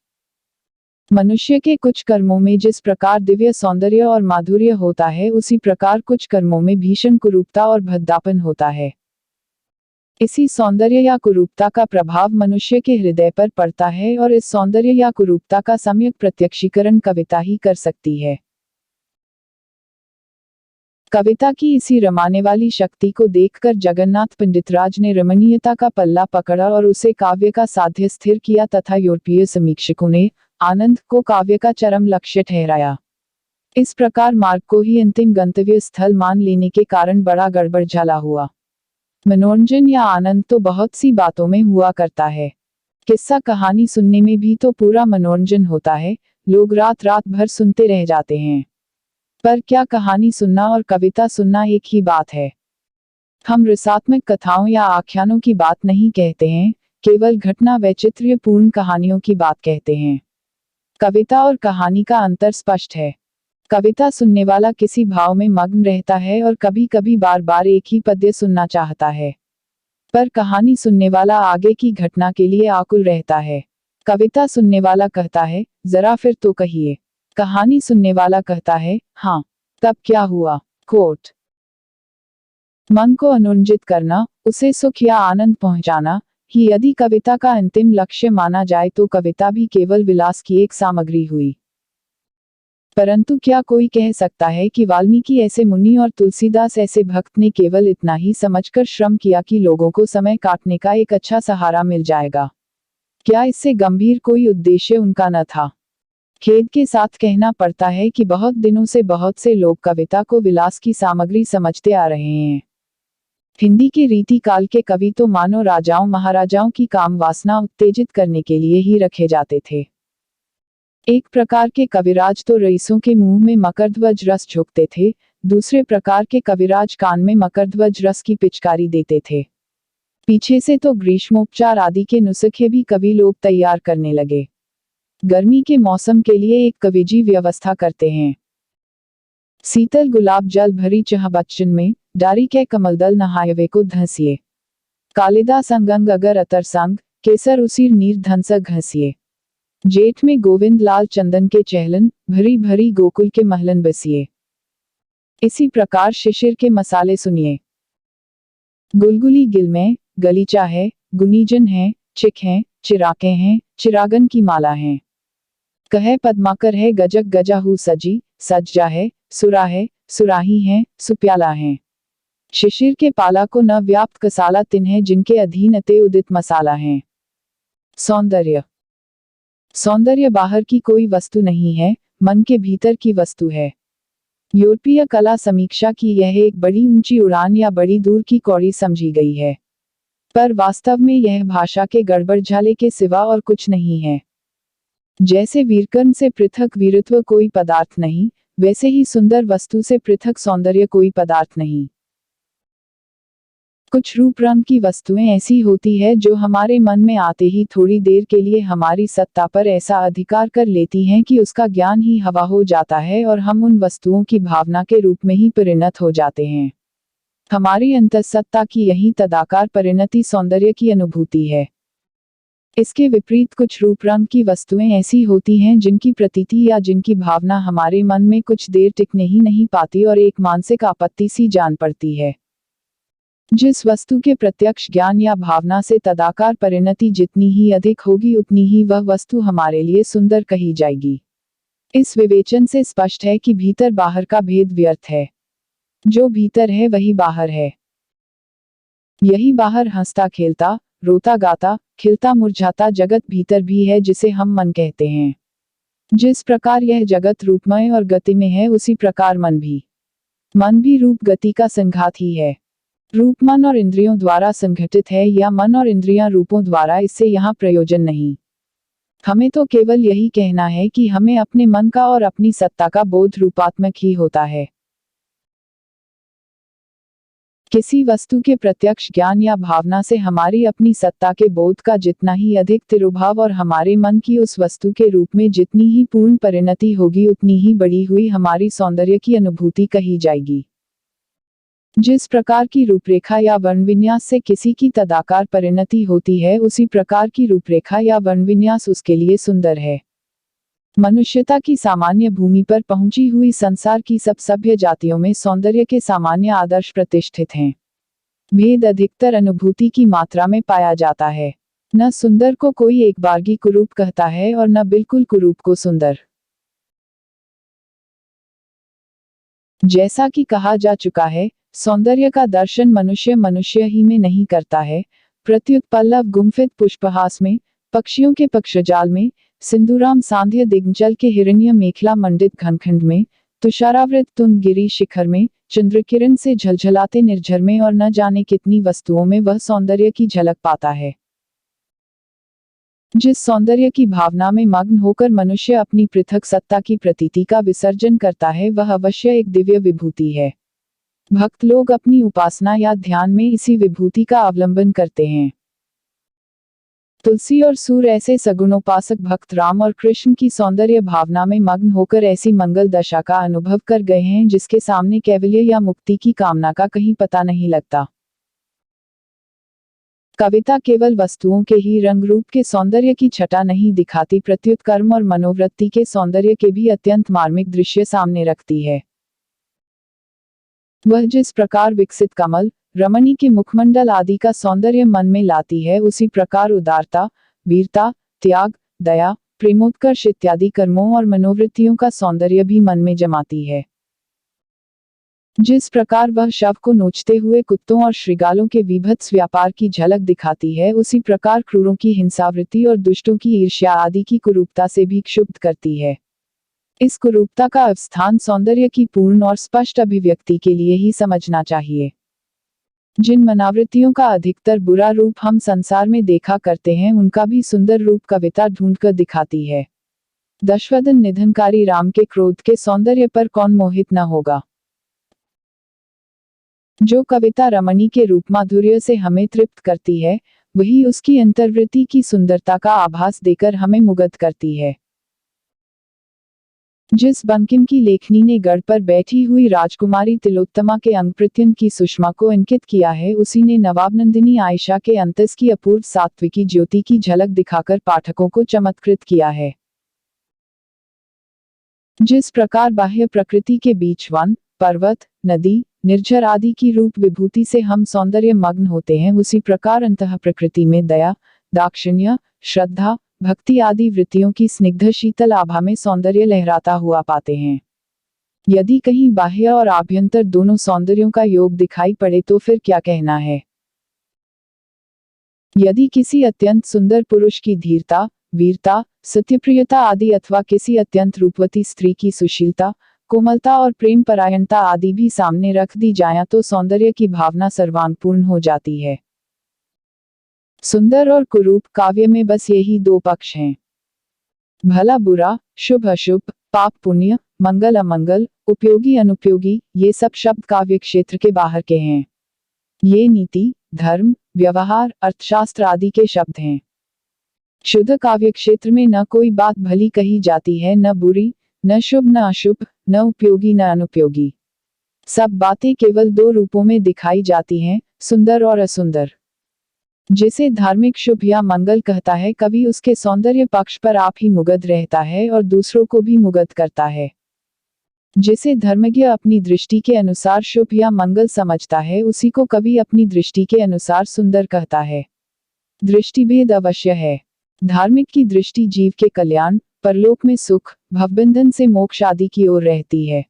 मनुष्य के कुछ कर्मों में जिस प्रकार दिव्य सौंदर्य और माधुर्य होता है, उसी प्रकार कुछ कर्मों में भीषण कुरूपता और भद्दापन होता है। इसी सौंदर्य या कुरूपता का प्रभाव मनुष्य के हृदय पर पड़ता है, और इस सौंदर्य या कुरूपता का सम्यक प्रत्यक्षीकरण कविता ही कर सकती है। कविता की इसी रमाने वाली शक्ति को देखकर जगन्नाथ पंडितराज ने रमणीयता का पल्ला पकड़ा और उसे काव्य का साध्य स्थिर किया, तथा यूरोपीय समीक्षकों ने आनंद को काव्य का चरम लक्ष्य ठहराया। इस प्रकार मार्ग को ही अंतिम गंतव्य स्थल मान लेने के कारण बड़ा गड़बड़ झाला हुआ। मनोरंजन या आनंद तो बहुत सी बातों में हुआ करता है। किस्सा कहानी सुनने में भी तो पूरा मनोरंजन होता है, लोग रात रात भर सुनते रह जाते हैं। पर क्या कहानी सुनना और कविता सुनना एक ही बात है? हम रसात्मक कथाओं या आख्यानों की बात नहीं कहते हैं, केवल घटना वैचित्र्यपूर्ण कहानियों की बात कहते हैं। कविता और कहानी का अंतर स्पष्ट है। कविता सुनने वाला किसी भाव में मग्न रहता है और कभी कभी बार बार एक ही पद्य सुनना चाहता है, पर कहानी सुनने वाला आगे की घटना के लिए आकुल रहता है। कविता सुनने वाला कहता है, जरा फिर तो कहिए। कहानी सुनने वाला कहता है, हाँ, तब क्या हुआ? कोट। मन को अनुरंजित करना, उसे सुख या आनंद पहुंचाना ही यदि कविता का अंतिम लक्ष्य माना जाए तो कविता भी केवल विलास की एक सामग्री हुई। परंतु क्या कोई कह सकता है कि वाल्मीकि ऐसे मुनि और तुलसीदास ऐसे भक्त ने केवल इतना ही समझकर श्रम किया कि लोगों को समय काटने का एक अच्छा सहारा मिल जाएगा? क्या इससे गंभीर कोई उद्देश्य उनका न था? खेद के साथ कहना पड़ता है कि बहुत दिनों से बहुत से लोग कविता को विलास की सामग्री समझते आ रहे हैं। हिंदी के रीति काल के कवि तो मानो राजाओं महाराजाओं की काम वासना उत्तेजित करने के लिए ही रखे जाते थे। एक प्रकार के कविराज तो रईसों के मुंह में मकरध्वज रस झोंकते थे, दूसरे प्रकार के कविराज कान में मकरध्वज रस की पिचकारी देते थे। पीछे से तो ग्रीष्मोपचार आदि के नुस्खे भी कवि लोग तैयार करने लगे। गर्मी के मौसम के लिए एक कविजी व्यवस्था करते हैं। शीतल गुलाब जल भरी चह बच्चन में, डारी कै कमलदल नहायवे को धंसिए। कालिदास अंगंग अगर अतर संग, केसर उसीर नीर धंस घसिए। जेठ में गोविंद लाल चंदन के चहलन, भरी भरी गोकुल के महलन बसिए। इसी प्रकार शिशिर के मसाले सुनिए। गुलगुली गिल में, गलीचा है, गुनीजन है, चिक हैं, चिराके हैं, चिरागन की माला हैं। कहे पद्माकर है गजक गजाहू सजी, सज्जा है, सुरा है, सुराही हैं, सुप्याला हैं। शिशिर के पाला को न व्याप्त कसाला तिन्हें जिनके अधीन अते उदित मसाला हैं। सौंदर्य। सौंदर्य बाहर की कोई वस्तु नहीं है, मन के भीतर की वस्तु है। यूरोपीय कला समीक्षा की यह एक बड़ी ऊंची उड़ान या बड़ी दूर की कौड़ी समझी गई है, पर वास्तव में यह भाषा के गड़बड़झाले के सिवा और कुछ नहीं है। जैसे वीरकर्म से पृथक वीरत्व कोई पदार्थ नहीं, वैसे ही सुंदर वस्तु से पृथक सौंदर्य कोई पदार्थ नहीं। कुछ रूप रंग की वस्तुएं ऐसी होती है जो हमारे मन में आते ही थोड़ी देर के लिए हमारी सत्ता पर ऐसा अधिकार कर लेती हैं कि उसका ज्ञान ही हवा हो जाता है और हम उन वस्तुओं की भावना के रूप में ही परिणत हो जाते हैं। हमारी अंतःसत्ता की यही तदाकार परिणति सौंदर्य की अनुभूति है। इसके विपरीत कुछ रूप रंग की वस्तुएं ऐसी होती हैं जिनकी प्रतीति या जिनकी भावना हमारे मन में कुछ देर टिकने ही नहीं पाती और एक मानसिक आपत्ति सी जान पड़ती है। जिस वस्तु के प्रत्यक्ष ज्ञान या भावना से तदाकार परिणति जितनी ही अधिक होगी उतनी ही वह वस्तु हमारे लिए सुंदर कही जाएगी। इस विवेचन से स्पष्ट है कि भीतर बाहर का भेद व्यर्थ है। जो भीतर है वही बाहर है। यही बाहर हंसता खेलता, रोता गाता, खिलता मुरझाता जगत भीतर भी है जिसे हम मन कहते हैं। जिस प्रकार यह जगत रूपमय और गति में है उसी प्रकार मन भी रूप गति का संघात ही है। रूप मन और इंद्रियों द्वारा संघटित है या मन और इंद्रियां रूपों द्वारा, इससे यहाँ प्रयोजन नहीं। हमें तो केवल यही कहना है कि हमें अपने मन का और अपनी सत्ता का बोध रूपात्मक ही होता है। किसी वस्तु के प्रत्यक्ष ज्ञान या भावना से हमारी अपनी सत्ता के बोध का जितना ही अधिक तिरुभाव और हमारे मन की उस वस्तु के रूप में जितनी ही पूर्ण परिणति होगी उतनी ही बढ़ी हुई हमारी सौंदर्य की अनुभूति कही जाएगी। जिस प्रकार की रूपरेखा या वर्णविन्यास से किसी की तदाकार परिणति होती है उसी प्रकार की रूपरेखा या वर्णविन्यास उसके लिए सुंदर है। मनुष्यता की सामान्य भूमि पर पहुंची हुई संसार की सब सभ्य जातियों में सौंदर्य के सामान्य आदर्श प्रतिष्ठित हैं। भेद अधिकतर अनुभूति की मात्रा में पाया जाता है। न सुंदर को कोई एक बारगी कुरूप कहता है और न बिल्कुल कुरूप को सुंदर। जैसा कि कहा जा चुका है, सौंदर्य का दर्शन मनुष्य ही में नहीं करता है, प्रत्युत पल्लव गुम्फित पुष्पहास में, पक्षियों के पक्षजाल में, सिंधुराम सांध्य दिग्जल के हिरण्य मेखला मंडित घनखंड में, तुषारावृत तुंग गिरी शिखर में, चंद्रकिरण से झलझलाते निर्झर में और न जाने कितनी वस्तुओं में वह सौंदर्य की झलक पाता है। जिस सौंदर्य की भावना में मग्न होकर मनुष्य अपनी पृथक सत्ता की प्रतीति का विसर्जन करता है वह अवश्य एक दिव्य विभूति है। भक्त लोग अपनी उपासना या ध्यान में इसी विभूति का अवलंबन करते हैं। तुलसी और सूर ऐसे सगुणोपासक भक्त राम और कृष्ण की सौंदर्य भावना में मग्न होकर ऐसी मंगल दशा का अनुभव कर गए हैं जिसके सामने कैवल्य या मुक्ति की कामना का कहीं पता नहीं लगता। कविता केवल वस्तुओं के ही रंग रूप के सौंदर्य की छटा नहीं दिखाती, प्रत्युत कर्म और मनोवृत्ति के सौंदर्य के भी अत्यंत मार्मिक दृश्य सामने रखती है। वह जिस प्रकार विकसित कमल, रमणी के मुखमंडल आदि का सौंदर्य मन में लाती है उसी प्रकार उदारता, वीरता, त्याग, दया, प्रेमोत्कर्ष इत्यादि कर्मों और मनोवृत्तियों का सौंदर्य भी मन में जमाती है। जिस प्रकार वह शव को नोचते हुए कुत्तों और श्रृगालों के विभत्स व्यापार की झलक दिखाती है उसी प्रकार क्रूरों की हिंसावृत्ति और दुष्टों की ईर्ष्या आदि की कुरूपता से भी क्षुब्ध करती है। इस कुरूपता का अवस्थान सौंदर्य की पूर्ण और स्पष्ट अभिव्यक्ति के लिए ही समझना चाहिए। जिन मनावृत्तियों का अधिकतर बुरा रूप हम संसार में देखा करते हैं उनका भी सुंदर रूप कविता ढूंढकर दिखाती है। दशवदन निधनकारी राम के क्रोध के सौंदर्य पर कौन मोहित न होगा। जो कविता रमणी के रूप माधुर्य से हमें तृप्त करती है वही उसकी अंतर्वृत्ति की सुंदरता का आभास देकर हमें मुग्ध करती है। जिस बंकिम की लेखनी ने गढ़ पर बैठी हुई राजकुमारी तिलोत्तमा के अंग प्रत्यंग की सुषमा को अंकित किया है, उसी ने नवाब नंदिनी आयशा के अंतस की अपूर्व सात्विकी ज्योति की झलक दिखाकर पाठकों को चमत्कृत किया है। जिस प्रकार बाह्य प्रकृति के बीच वन, पर्वत, नदी, निर्झर आदि की रूप विभूति से हम सौंदर्य मग्न होते हैं, उसी प्रकार अंतः प्रकृति में दया, दाक्षिण्य, श्रद्धा, भक्ति आदि वृत्तियों की स्निग्ध शीतल आभा में सौंदर्य लहराता हुआ पाते हैं। यदि कहीं बाह्य और आभ्यंतर दोनों सौंदर्यों का योग दिखाई पड़े तो फिर क्या कहना है। यदि किसी अत्यंत सुंदर पुरुष की धीरता, वीरता, सत्यप्रियता आदि अथवा किसी अत्यंत रूपवती स्त्री की सुशीलता, कोमलता और प्रेम परायणता आदि भी सामने रख दी जाए तो सौंदर्य की भावना सर्वांगपूर्ण हो जाती है। सुंदर और कुरूप काव्य में बस यही दो पक्ष हैं। भला बुरा, शुभ अशुभ, पाप पुण्य, मंगल अमंगल, उपयोगी अनुपयोगी, ये सब शब्द काव्य क्षेत्र के बाहर के हैं। ये नीति, धर्म, व्यवहार, अर्थशास्त्र आदि के शब्द हैं। शुद्ध काव्य क्षेत्र में न कोई बात भली कही जाती है, न बुरी, न शुभ न अशुभ, न उपयोगी न अनुपयोगी। सब बातें केवल दो रूपों में दिखाई जाती हैं, सुंदर और असुंदर। जिसे धार्मिक शुभ या मंगल कहता है, कवि उसके सौंदर्य पक्ष पर आप ही मुग्ध रहता है और दूसरों को भी मुग्ध करता है। जिसे धर्मज्ञ अपनी दृष्टि के अनुसार शुभ या मंगल समझता है, उसी को कवि अपनी दृष्टि के अनुसार सुंदर कहता है। दृष्टिभेद अवश्य है। धार्मिक की दृष्टि जीव के कल्याण, परलोक में सुख, भवबंधन से मोक्ष आदि की ओर रहती है,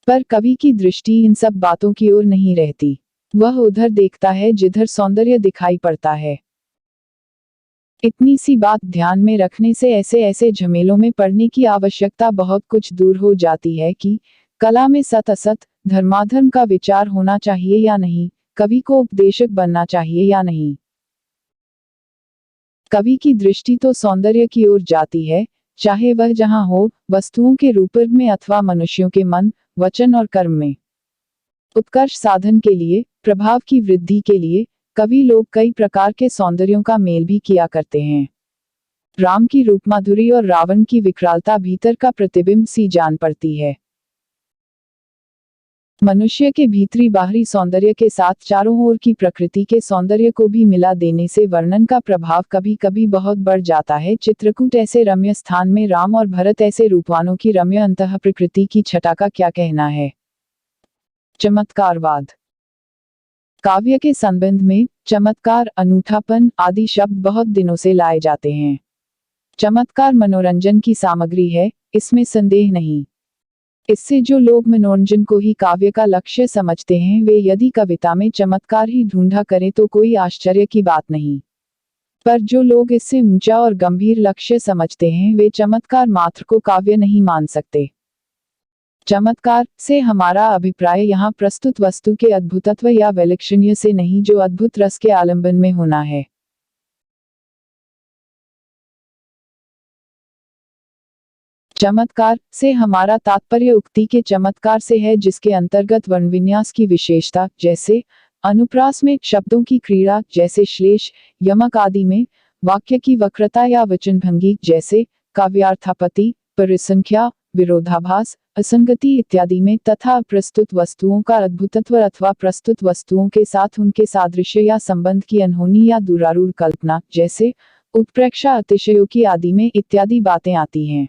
पर कवि की दृष्टि इन सब बातों की ओर नहीं रहती। वह उधर देखता है जिधर सौंदर्य दिखाई पड़ता है। इतनी सी बात ध्यान में रखने से ऐसे ऐसे झमेलों में पड़ने की आवश्यकता बहुत कुछ दूर हो जाती है कि कला में सत असत, धर्माधर्म का विचार होना चाहिए या नहीं, कवि को उपदेशक बनना चाहिए या नहीं। कवि की दृष्टि तो सौंदर्य की ओर जाती है, चाहे वह जहां हो, वस्तुओं के रूप में अथवा मनुष्यों के मन, वचन और कर्म में। उत्कर्ष साधन के लिए, प्रभाव की वृद्धि के लिए कवि लोग कई प्रकार के सौंदर्यों का मेल भी किया करते हैं। राम की रूपमाधुरी और रावण की विकरालता भीतर का प्रतिबिंब सी जान पड़ती है। मनुष्य के भीतरी बाहरी सौंदर्य के साथ चारों ओर की प्रकृति के सौंदर्य को भी मिला देने से वर्णन का प्रभाव कभी कभी बहुत बढ़ जाता है। चित्रकूट ऐसे रम्य स्थान में राम और भरत ऐसे रूपवानों की रम्य अंतः प्रकृति की छटा का क्या कहना है। चमत्कारवाद। काव्य के संबंध में चमत्कार, अनूठापन आदि शब्द बहुत दिनों से लाए जाते हैं। चमत्कार मनोरंजन की सामग्री है, इसमें संदेह नहीं। इससे जो लोग मनोरंजन को ही काव्य का लक्ष्य समझते हैं, वे यदि कविता में चमत्कार ही ढूंढा करें तो कोई आश्चर्य की बात नहीं। पर जो लोग इससे ऊंचा और गंभीर लक्ष्य समझते हैं, वे चमत्कार मात्र को काव्य नहीं मान सकते। चमत्कार से हमारा अभिप्राय यहाँ प्रस्तुत वस्तु के अद्भुतत्व या वैलक्षण्य से नहीं, जो अद्भुत रस के आलंबन में होना है। चमत्कार से हमारा तात्पर्य उक्ति के चमत्कार से है, जिसके अंतर्गत वर्णविन्यास की विशेषता, जैसे अनुप्रास में शब्दों की क्रीड़ा, जैसे श्लेष, यमक आदि में वाक्य की वक्रता या वचनभंगी, जैसे काव्यार्थापत्ति, परिसंख्या, विरोधाभास, असंगति इत्यादि में, तथा प्रस्तुत वस्तुओं का अद्भुतत्व अथवा प्रस्तुत वस्तुओं के साथ उनके सादृश्य या संबंध की अनहोनी या दुरारूढ़ कल्पना, जैसे उत्प्रेक्षा, अतिशयोक्ति आदि में इत्यादि बातें आती हैं।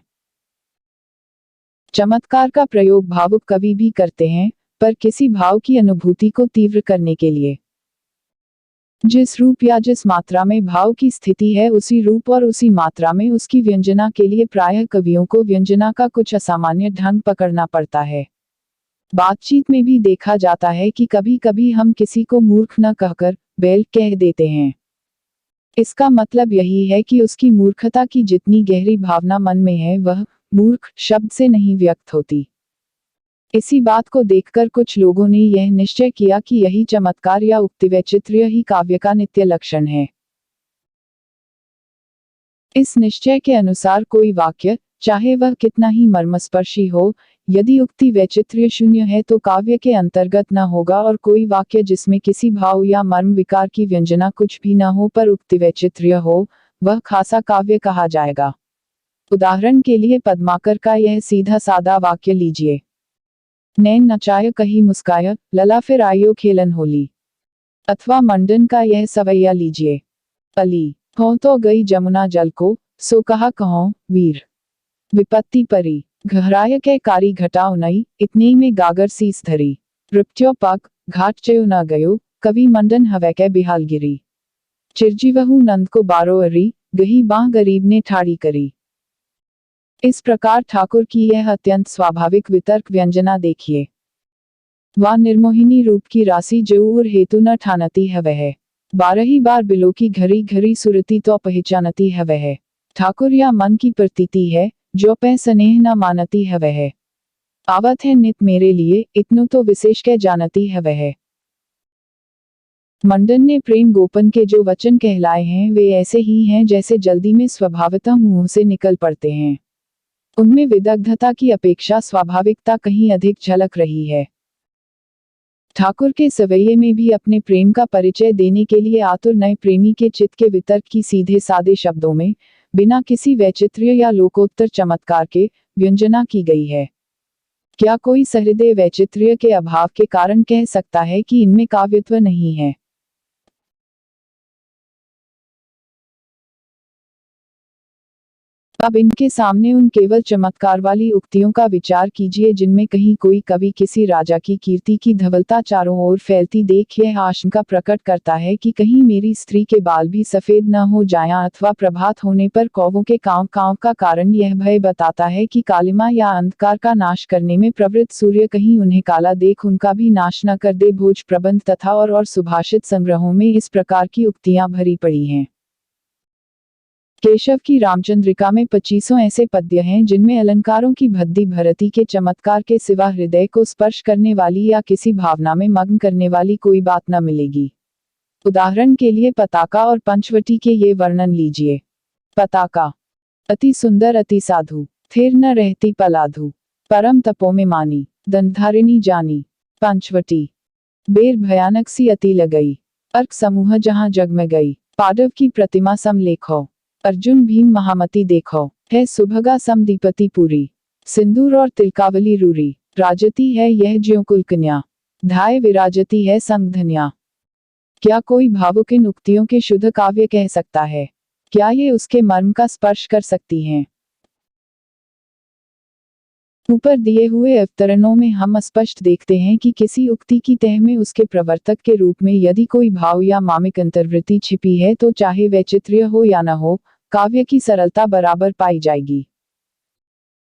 चमत्कार का प्रयोग भावुक कवि भी करते हैं, पर किसी भाव की अनुभूति को तीव्र करने के लिए। जिस रूप या जिस मात्रा में भाव की स्थिति है, उसी रूप और उसी मात्रा में उसकी व्यंजना के लिए प्रायः कवियों को व्यंजना का कुछ असामान्य ढंग पकड़ना पड़ता है। बातचीत में भी देखा जाता है कि कभी कभी हम किसी को मूर्ख न कहकर बैल कह देते हैं। इसका मतलब यही है कि उसकी मूर्खता की जितनी गहरी भावना मन में है, वह मूर्ख शब्द से नहीं व्यक्त होती। इसी बात को देखकर कुछ लोगों ने यह निश्चय किया कि यही चमत्कार या उक्तिवैचित्र्य ही काव्य का नित्य लक्षण है। इस निश्चय के अनुसार कोई वाक्य, चाहे वह कितना ही मर्मस्पर्शी हो, यदि उक्ति वैचित्र्य शून्य है तो काव्य के अंतर्गत न होगा, और कोई वाक्य जिसमें किसी भाव या मर्म विकार की व्यंजना कुछ भी न हो पर उक्ति वैचित्र्य हो, वह खासा काव्य कहा जाएगा। उदाहरण के लिए पद्माकर का यह सीधा सादा वाक्य लीजिए। नैन नचाय कही मुस्काय, लला फिर आयो खेलन होली। अथवा मंडन का यह सवैया लीजिए। अली हो तो गई जमुना जल को, सो कहा कहो वीर। विपत्ति परी घहराय के कारी घटाओ नई, इतने में गागर सीस धरी। रिप्ट्यो पग घाट चयो न गयो, कवि मंडन हवै के बिहाल गिरी। चिरजीवहु नंद को बारो अरी, गही बाह गरीब ने ठाड़ी करी। इस प्रकार ठाकुर की यह अत्यंत स्वाभाविक वितर्क व्यंजना देखिए। वह निर्मोहिनी रूप की राशि जो और हेतु न ठानती है वह 12 बार बिलो की घरी घरी सुरती तो पहचानती है वह। ठाकुर या मन की प्रतीति है, जो पै स्नेह न मानती है वह। आवत है नित मेरे लिए, इतनु तो विशेष के जानती है वह। मंडन ने प्रेम गोपन के जो वचन कहलाए हैं वे ऐसे ही हैं जैसे जल्दी में स्वभावतः मुंह से निकल पड़ते हैं। उनमें विदग्धता की अपेक्षा स्वाभाविकता कहीं अधिक झलक रही है। ठाकुर के सवैये में भी अपने प्रेम का परिचय देने के लिए आतुर नए प्रेमी के चित्त के वितर्क की सीधे सादे शब्दों में, बिना किसी वैचित्र्य या लोकोत्तर चमत्कार के, व्यंजना की गई है। क्या कोई सहृदय वैचित्र्य के अभाव के कारण कह सकता है कि इनमें काव्यत्व नहीं है? अब इनके सामने उन केवल चमत्कार वाली उक्तियों का विचार कीजिए जिनमें कहीं कोई कवि किसी राजा की कीर्ति की धवलता चारों ओर फैलती देख यह आशंका प्रकट करता है कि कहीं मेरी स्त्री के बाल भी सफेद न हो जाएं, अथवा प्रभात होने पर कौवों के कांव कांव का कारण यह भय बताता है कि कालिमा या अंधकार का नाश करने में प्रवृत्त सूर्य कहीं उन्हें काला देख उनका भी नाश न कर दे। भोज प्रबंध तथा और सुभाषित संग्रहों में इस प्रकार की उक्तियां भरी पड़ी हैं। केशव की रामचंद्रिका में 25 ऐसे पद्य हैं जिनमें अलंकारों की भद्दी भरती के चमत्कार के सिवा हृदय को स्पर्श करने वाली या किसी भावना में मग्न करने वाली कोई बात न मिलेगी। उदाहरण के लिए पताका और पंचवटी के ये वर्णन लीजिए। पताका अति सुंदर अति साधु, थिर न रहती पलाधु, परम तपो में मानी, दंधारिणी जानी। पंचवटी बेर भयानक सी अति लगई, अर्क समूह जहां जग में गई। पांडव की प्रतिमा सम लेखो, अर्जुन भीम महामती देखो। है सुभगा सम दीपति पूरी, सिंदूर और तिलकावली रूरी। राजती है यह ज्यों कुल कन्या, धाय विराजती है संग धन्या। क्या कोई भावुक इन उक्तियों के शुद्ध काव्य कह सकता है? क्या ये उसके मर्म का स्पर्श कर सकती हैं? ऊपर दिए हुए अवतरणों में हम स्पष्ट देखते हैं कि किसी उक्ति की तह में उसके प्रवर्तक के रूप में यदि कोई भाव या मामिक अंतर्वृत्ति छिपी है तो चाहे वैचित्र्य हो या न हो, काव्य की सरलता बराबर पाई जाएगी।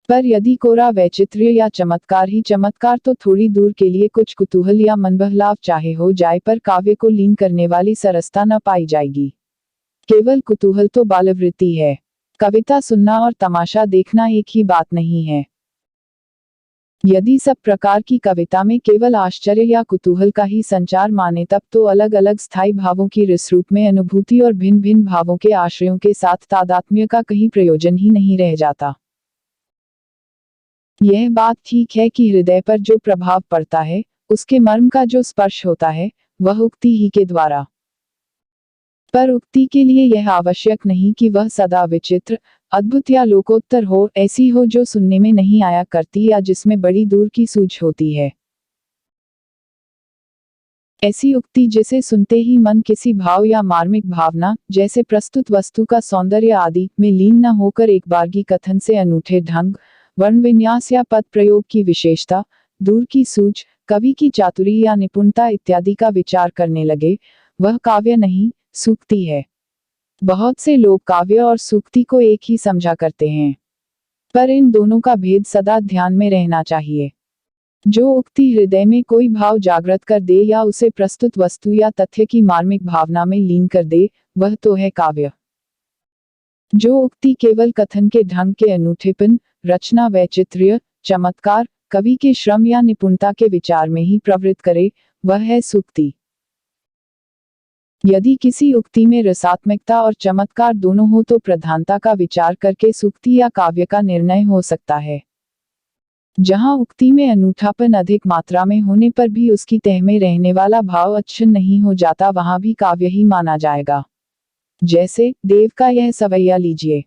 पर यदि कोरा वैचित्र्य या चमत्कार ही चमत्कार तो थोड़ी दूर के लिए कुछ कुतूहल या मनबहलाव चाहे हो जाए, पर काव्य को लीन करने वाली सरसता न पाई जाएगी। केवल कुतूहल तो बालवृत्ति है। कविता सुनना और तमाशा देखना एक ही बात नहीं है। यदि सब प्रकार की कविता में केवल आश्चर्य या कुतूहल का ही संचार माने तब तो अलग अलग स्थायी भावों की रस रूप में अनुभूति और भिन्न भिन्न भावों के आश्रयों के साथ तादात्म्य का कहीं प्रयोजन ही नहीं रह जाता। यह बात ठीक है कि हृदय पर जो प्रभाव पड़ता है, उसके मर्म का जो स्पर्श होता है, वह उक्ति ही के द्वारा। पर उक्ति के लिए यह आवश्यक नहीं कि वह सदा विचित्र, अद्भुत या लोकोत्तर हो, ऐसी हो जो सुनने में नहीं आया करती या जिसमें बड़ी दूर की सूझ होती है। ऐसी उक्ति जिसे सुनते ही मन किसी भाव या मार्मिक भावना, जैसे प्रस्तुत वस्तु का सौंदर्य आदि, में लीन न होकर एक बारगी कथन से अनूठे ढंग, वर्ण विन्यास या पद प्रयोग की विशेषता, दूर की सूझ, कवि की चातुरी या निपुणता इत्यादि का विचार करने लगे, वह काव्य नहीं, सूक्ति है। बहुत से लोग काव्य और सूक्ति को एक ही समझा करते हैं, पर इन दोनों का भेद सदा ध्यान में रहना चाहिए। जो उक्ति हृदय में कोई भाव जागृत कर दे या उसे प्रस्तुत वस्तु या तथ्य की मार्मिक भावना में लीन कर दे, वह तो है काव्य। जो उक्ति केवल कथन के ढंग के अनूठेपन, रचना वैचित्र्य, चमत्कार, कवि के श्रम या निपुणता के विचार में ही प्रवृत्त करे, वह है सूक्ति। यदि किसी उक्ति में रसात्मकता और चमत्कार दोनों हो तो प्रधानता का विचार करके सूक्ति या काव्य का निर्णय हो सकता है। जहां उक्ति में अनूठापन अधिक मात्रा में होने पर भी उसकी तह में रहने वाला भाव अच्छन नहीं हो जाता, वहां भी काव्य ही माना जाएगा। जैसे देव का यह सवैया लीजिए।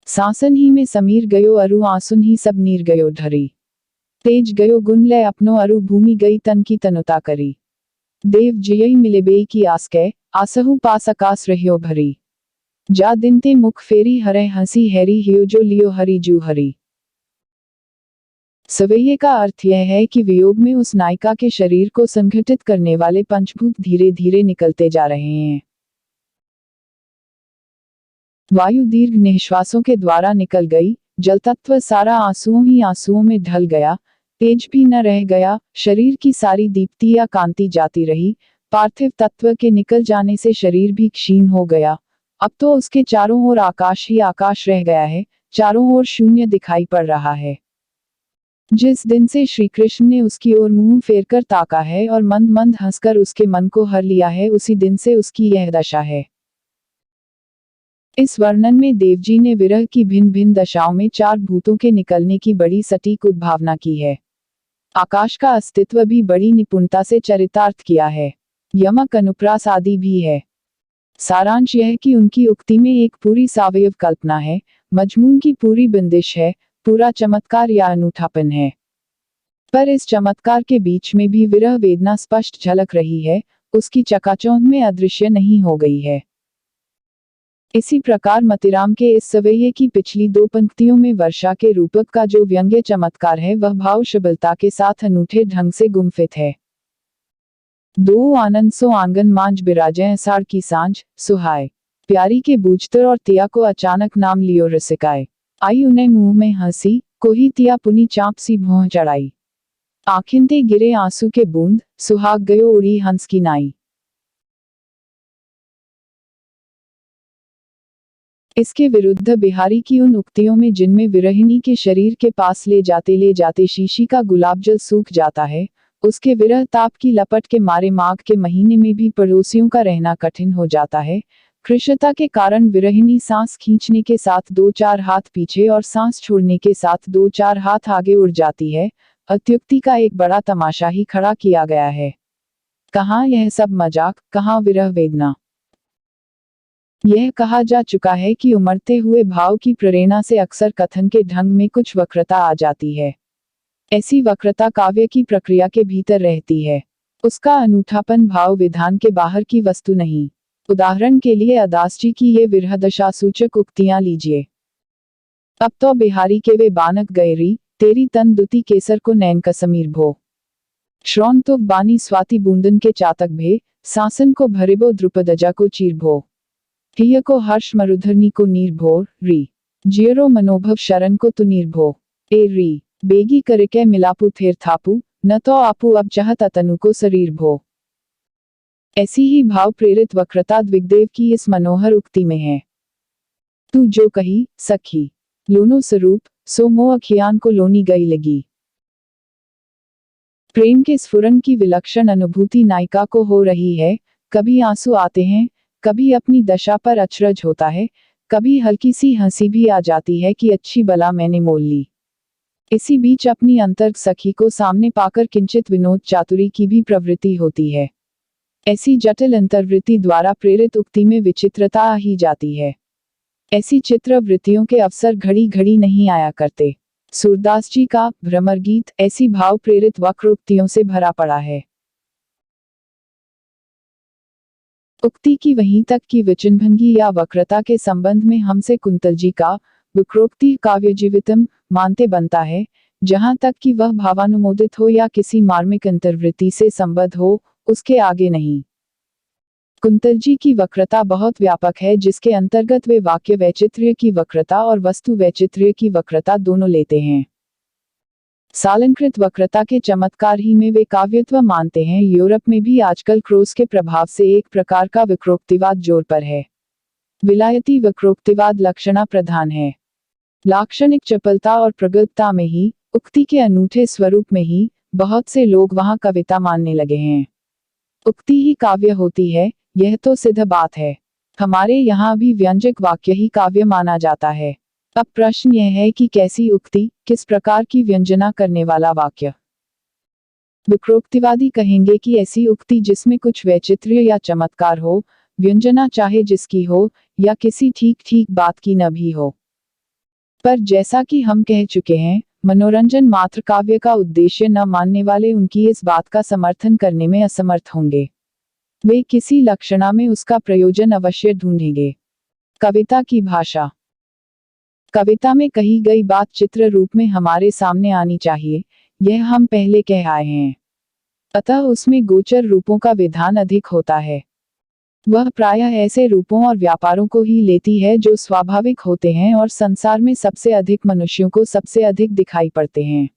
सासन ही में समीर गयो अरु आंसुन ही सब नीर गयो ढरी। तेज गयो गुण लय अपनो अरु भूमि गई तन की तनुता करी। देव जियई मिले बेई की आस कै, आसहु पास आकाश रहियो भरी। जा दिन ते मुख फेरी हरे हंसी हैरी हियो जो लियो हरी जू हरी। सवैये का अर्थ यह है कि वियोग में उस नायिका के शरीर को संगठित करने वाले पंचभूत धीरे धीरे निकलते जा रहे हैं। वायु दीर्घ निश्वासों के द्वारा निकल गई, जल तत्व सारा आंसुओं ही आंसुओं में ढल गया, तेज भी न रह गया, शरीर की सारी दीप्ति या कांति जाती रही, पार्थिव तत्व के निकल जाने से शरीर भी क्षीण हो गया। अब तो उसके चारों ओर आकाश ही आकाश रह गया है, चारों ओर शून्य दिखाई पड़ रहा है। जिस दिन से श्री कृष्ण ने उसकी ओर मुंह फेरकर ताका है और मंद मंद हंसकर उसके मन को हर लिया है, उसी दिन से उसकी यह दशा है। इस वर्णन में देवजी ने विरह की भिन्न भिन्न दशाओं में चार भूतों के निकलने की बड़ी सटीक उद्भावना की है। आकाश का अस्तित्व भी बड़ी निपुणता से चरितार्थ किया है। यमक अनुप्रास आदि भी है। सारांश यह कि उनकी उक्ति में एक पूरी सावयव कल्पना है, मजमून की पूरी बंदिश है, पूरा चमत्कार या अनूठापन है। पर इस चमत्कार के बीच में भी विरह वेदना स्पष्ट झलक रही है, उसकी चकाचौंध में अदृश्य नहीं हो गई है। इसी प्रकार मतिराम के इस सवैये की पिछली दो पंक्तियों में वर्षा के रूपक का जो व्यंग्य चमत्कार है वह भाव शबलता के साथ अनूठे ढंग से गुम्फित है। दो आनंद सो आंगन मांझ बिराजे अषाढ़ की सांझ, सुहाय प्यारी के बूझतर और तिया को अचानक नाम लियो रसिकाए। आई उन्हें मुंह में हंसी, कोही तिया पुनी चाँप सी भौं चढ़ाई। आँखिन ते गिरे आंसू के बूंद, सुहाग गयो उड़ी हंस की नाई। इसके विरुद्ध बिहारी की उन उक्तियों में जिनमें विरहिणी के शरीर के पास ले जाते शीशी का गुलाब जल सूख जाता है, उसके विरह ताप की लपट के मारे माघ के महीने में भी पड़ोसियों का रहना कठिन हो जाता है। कृशता के कारण विरहिणी सांस खींचने के साथ दो चार हाथ पीछे और सांस छोड़ने के साथ दो चार हाथ आगे उड़ जाती है। अत्युक्ति का एक बड़ा तमाशा ही खड़ा किया गया है। कहाँ यह सब मजाक, कहाँ विरह वेदना। यह कहा जा चुका है कि उमड़ते हुए भाव की प्रेरणा से अक्सर कथन के ढंग में कुछ वक्रता आ जाती है। ऐसी वक्रता काव्य की प्रक्रिया के भीतर रहती है। उसका अनूठापन भाव विधान के बाहर की वस्तु नहीं। उदाहरण के लिए अदास जी की ये विरह दशा सूचक उक्तियां लीजिए। अब तो बिहारी के वे बानक गयरी, तेरी तन दुती केसर को नैन कसमीर भो। श्रौन तो बानी स्वाति बूंदन के चातक भे, सासन को भरेबो द्रुपदजा को चीर भो। हिय को हर्ष मरुधरनी को नीर भो, री जियरो मनोभव शरण को तु नीर भो। ए री बेगी करके मिलापू थेर थापू, न तो आपू अब चाहत अतनु को शरीर भो। ऐसी ही भाव प्रेरित वक्रता द्विगदेव की इस मनोहर उक्ति में है। तू जो कही सखी लोनो स्वरूप, सो मो अखियान को लोनी गई लगी। प्रेम के स्फुरन की विलक्षण अनुभूति नायिका को हो रही है। कभी आंसू आते हैं, कभी अपनी दशा पर अचरज होता है, कभी हल्की सी हंसी भी आ जाती है कि अच्छी बला मैंने मोल ली। इसी बीच अपनी अंतर्ग सखी को सामने पाकर किंचित विनोद चातुरी की भी प्रवृत्ति होती है। ऐसी जटिल अंतर्वृत्ति द्वारा प्रेरित उक्ति में विचित्रता आ ही जाती है। ऐसी चित्रवृत्तियों के अवसर घड़ी घड़ी नहीं आया करते। सूरदास जी का भ्रमर गीत ऐसी भाव प्रेरित वक्र उक्तियों से भरा पड़ा है। उक्ति की वहीं तक की विचिन्भंगी या वक्रता के संबंध में हमसे कुंतल जी का विक्रोक्ति काव्य जीवितम मानते बनता है, जहां तक कि वह भावानुमोदित हो या किसी मार्मिक अंतर्वृत्ति से संबद्ध हो, उसके आगे नहीं। कुंतल जी की वक्रता बहुत व्यापक है, जिसके अंतर्गत वे वाक्य वैचित्र्य की वक्रता और वस्तु वैचित्र्य की वक्रता दोनों लेते हैं। सालंकृत वक्रता के चमत्कार ही में वे काव्यत्व मानते हैं। यूरोप में भी आजकल क्रोस के प्रभाव से एक प्रकार का विक्रोक्तिवाद जोर पर है। विलायती विक्रोक्तिवाद लक्षणा प्रधान है। लाक्षणिक चपलता और प्रगल्भता में ही, उक्ति के अनूठे स्वरूप में ही, बहुत से लोग वहां कविता मानने लगे हैं। उक्ति ही काव्य होती है, यह तो सिद्ध बात है। हमारे यहाँ भी व्यंजक वाक्य ही काव्य माना जाता है। अब प्रश्न यह है कि कैसी उक्ति, किस प्रकार की व्यंजना करने वाला वाक्य। विक्रोक्तिवादी कहेंगे कि ऐसी उक्ति जिसमें कुछ वैचित्र्य या चमत्कार हो, व्यंजना चाहे जिसकी हो, या किसी ठीक ठीक बात की न भी हो। पर जैसा कि हम कह चुके हैं, मनोरंजन मात्र काव्य का उद्देश्य न मानने वाले उनकी इस बात का समर्थन करने में असमर्थ होंगे। वे किसी लक्षणा में उसका प्रयोजन अवश्य ढूंढेंगे। कविता की भाषा। कविता में कही गई बात चित्र रूप में हमारे सामने आनी चाहिए, यह हम पहले कह आए हैं। अतः उसमें गोचर रूपों का विधान अधिक होता है। वह प्रायः ऐसे रूपों और व्यापारों को ही लेती है जो स्वाभाविक होते हैं और संसार में सबसे अधिक मनुष्यों को सबसे अधिक दिखाई पड़ते हैं।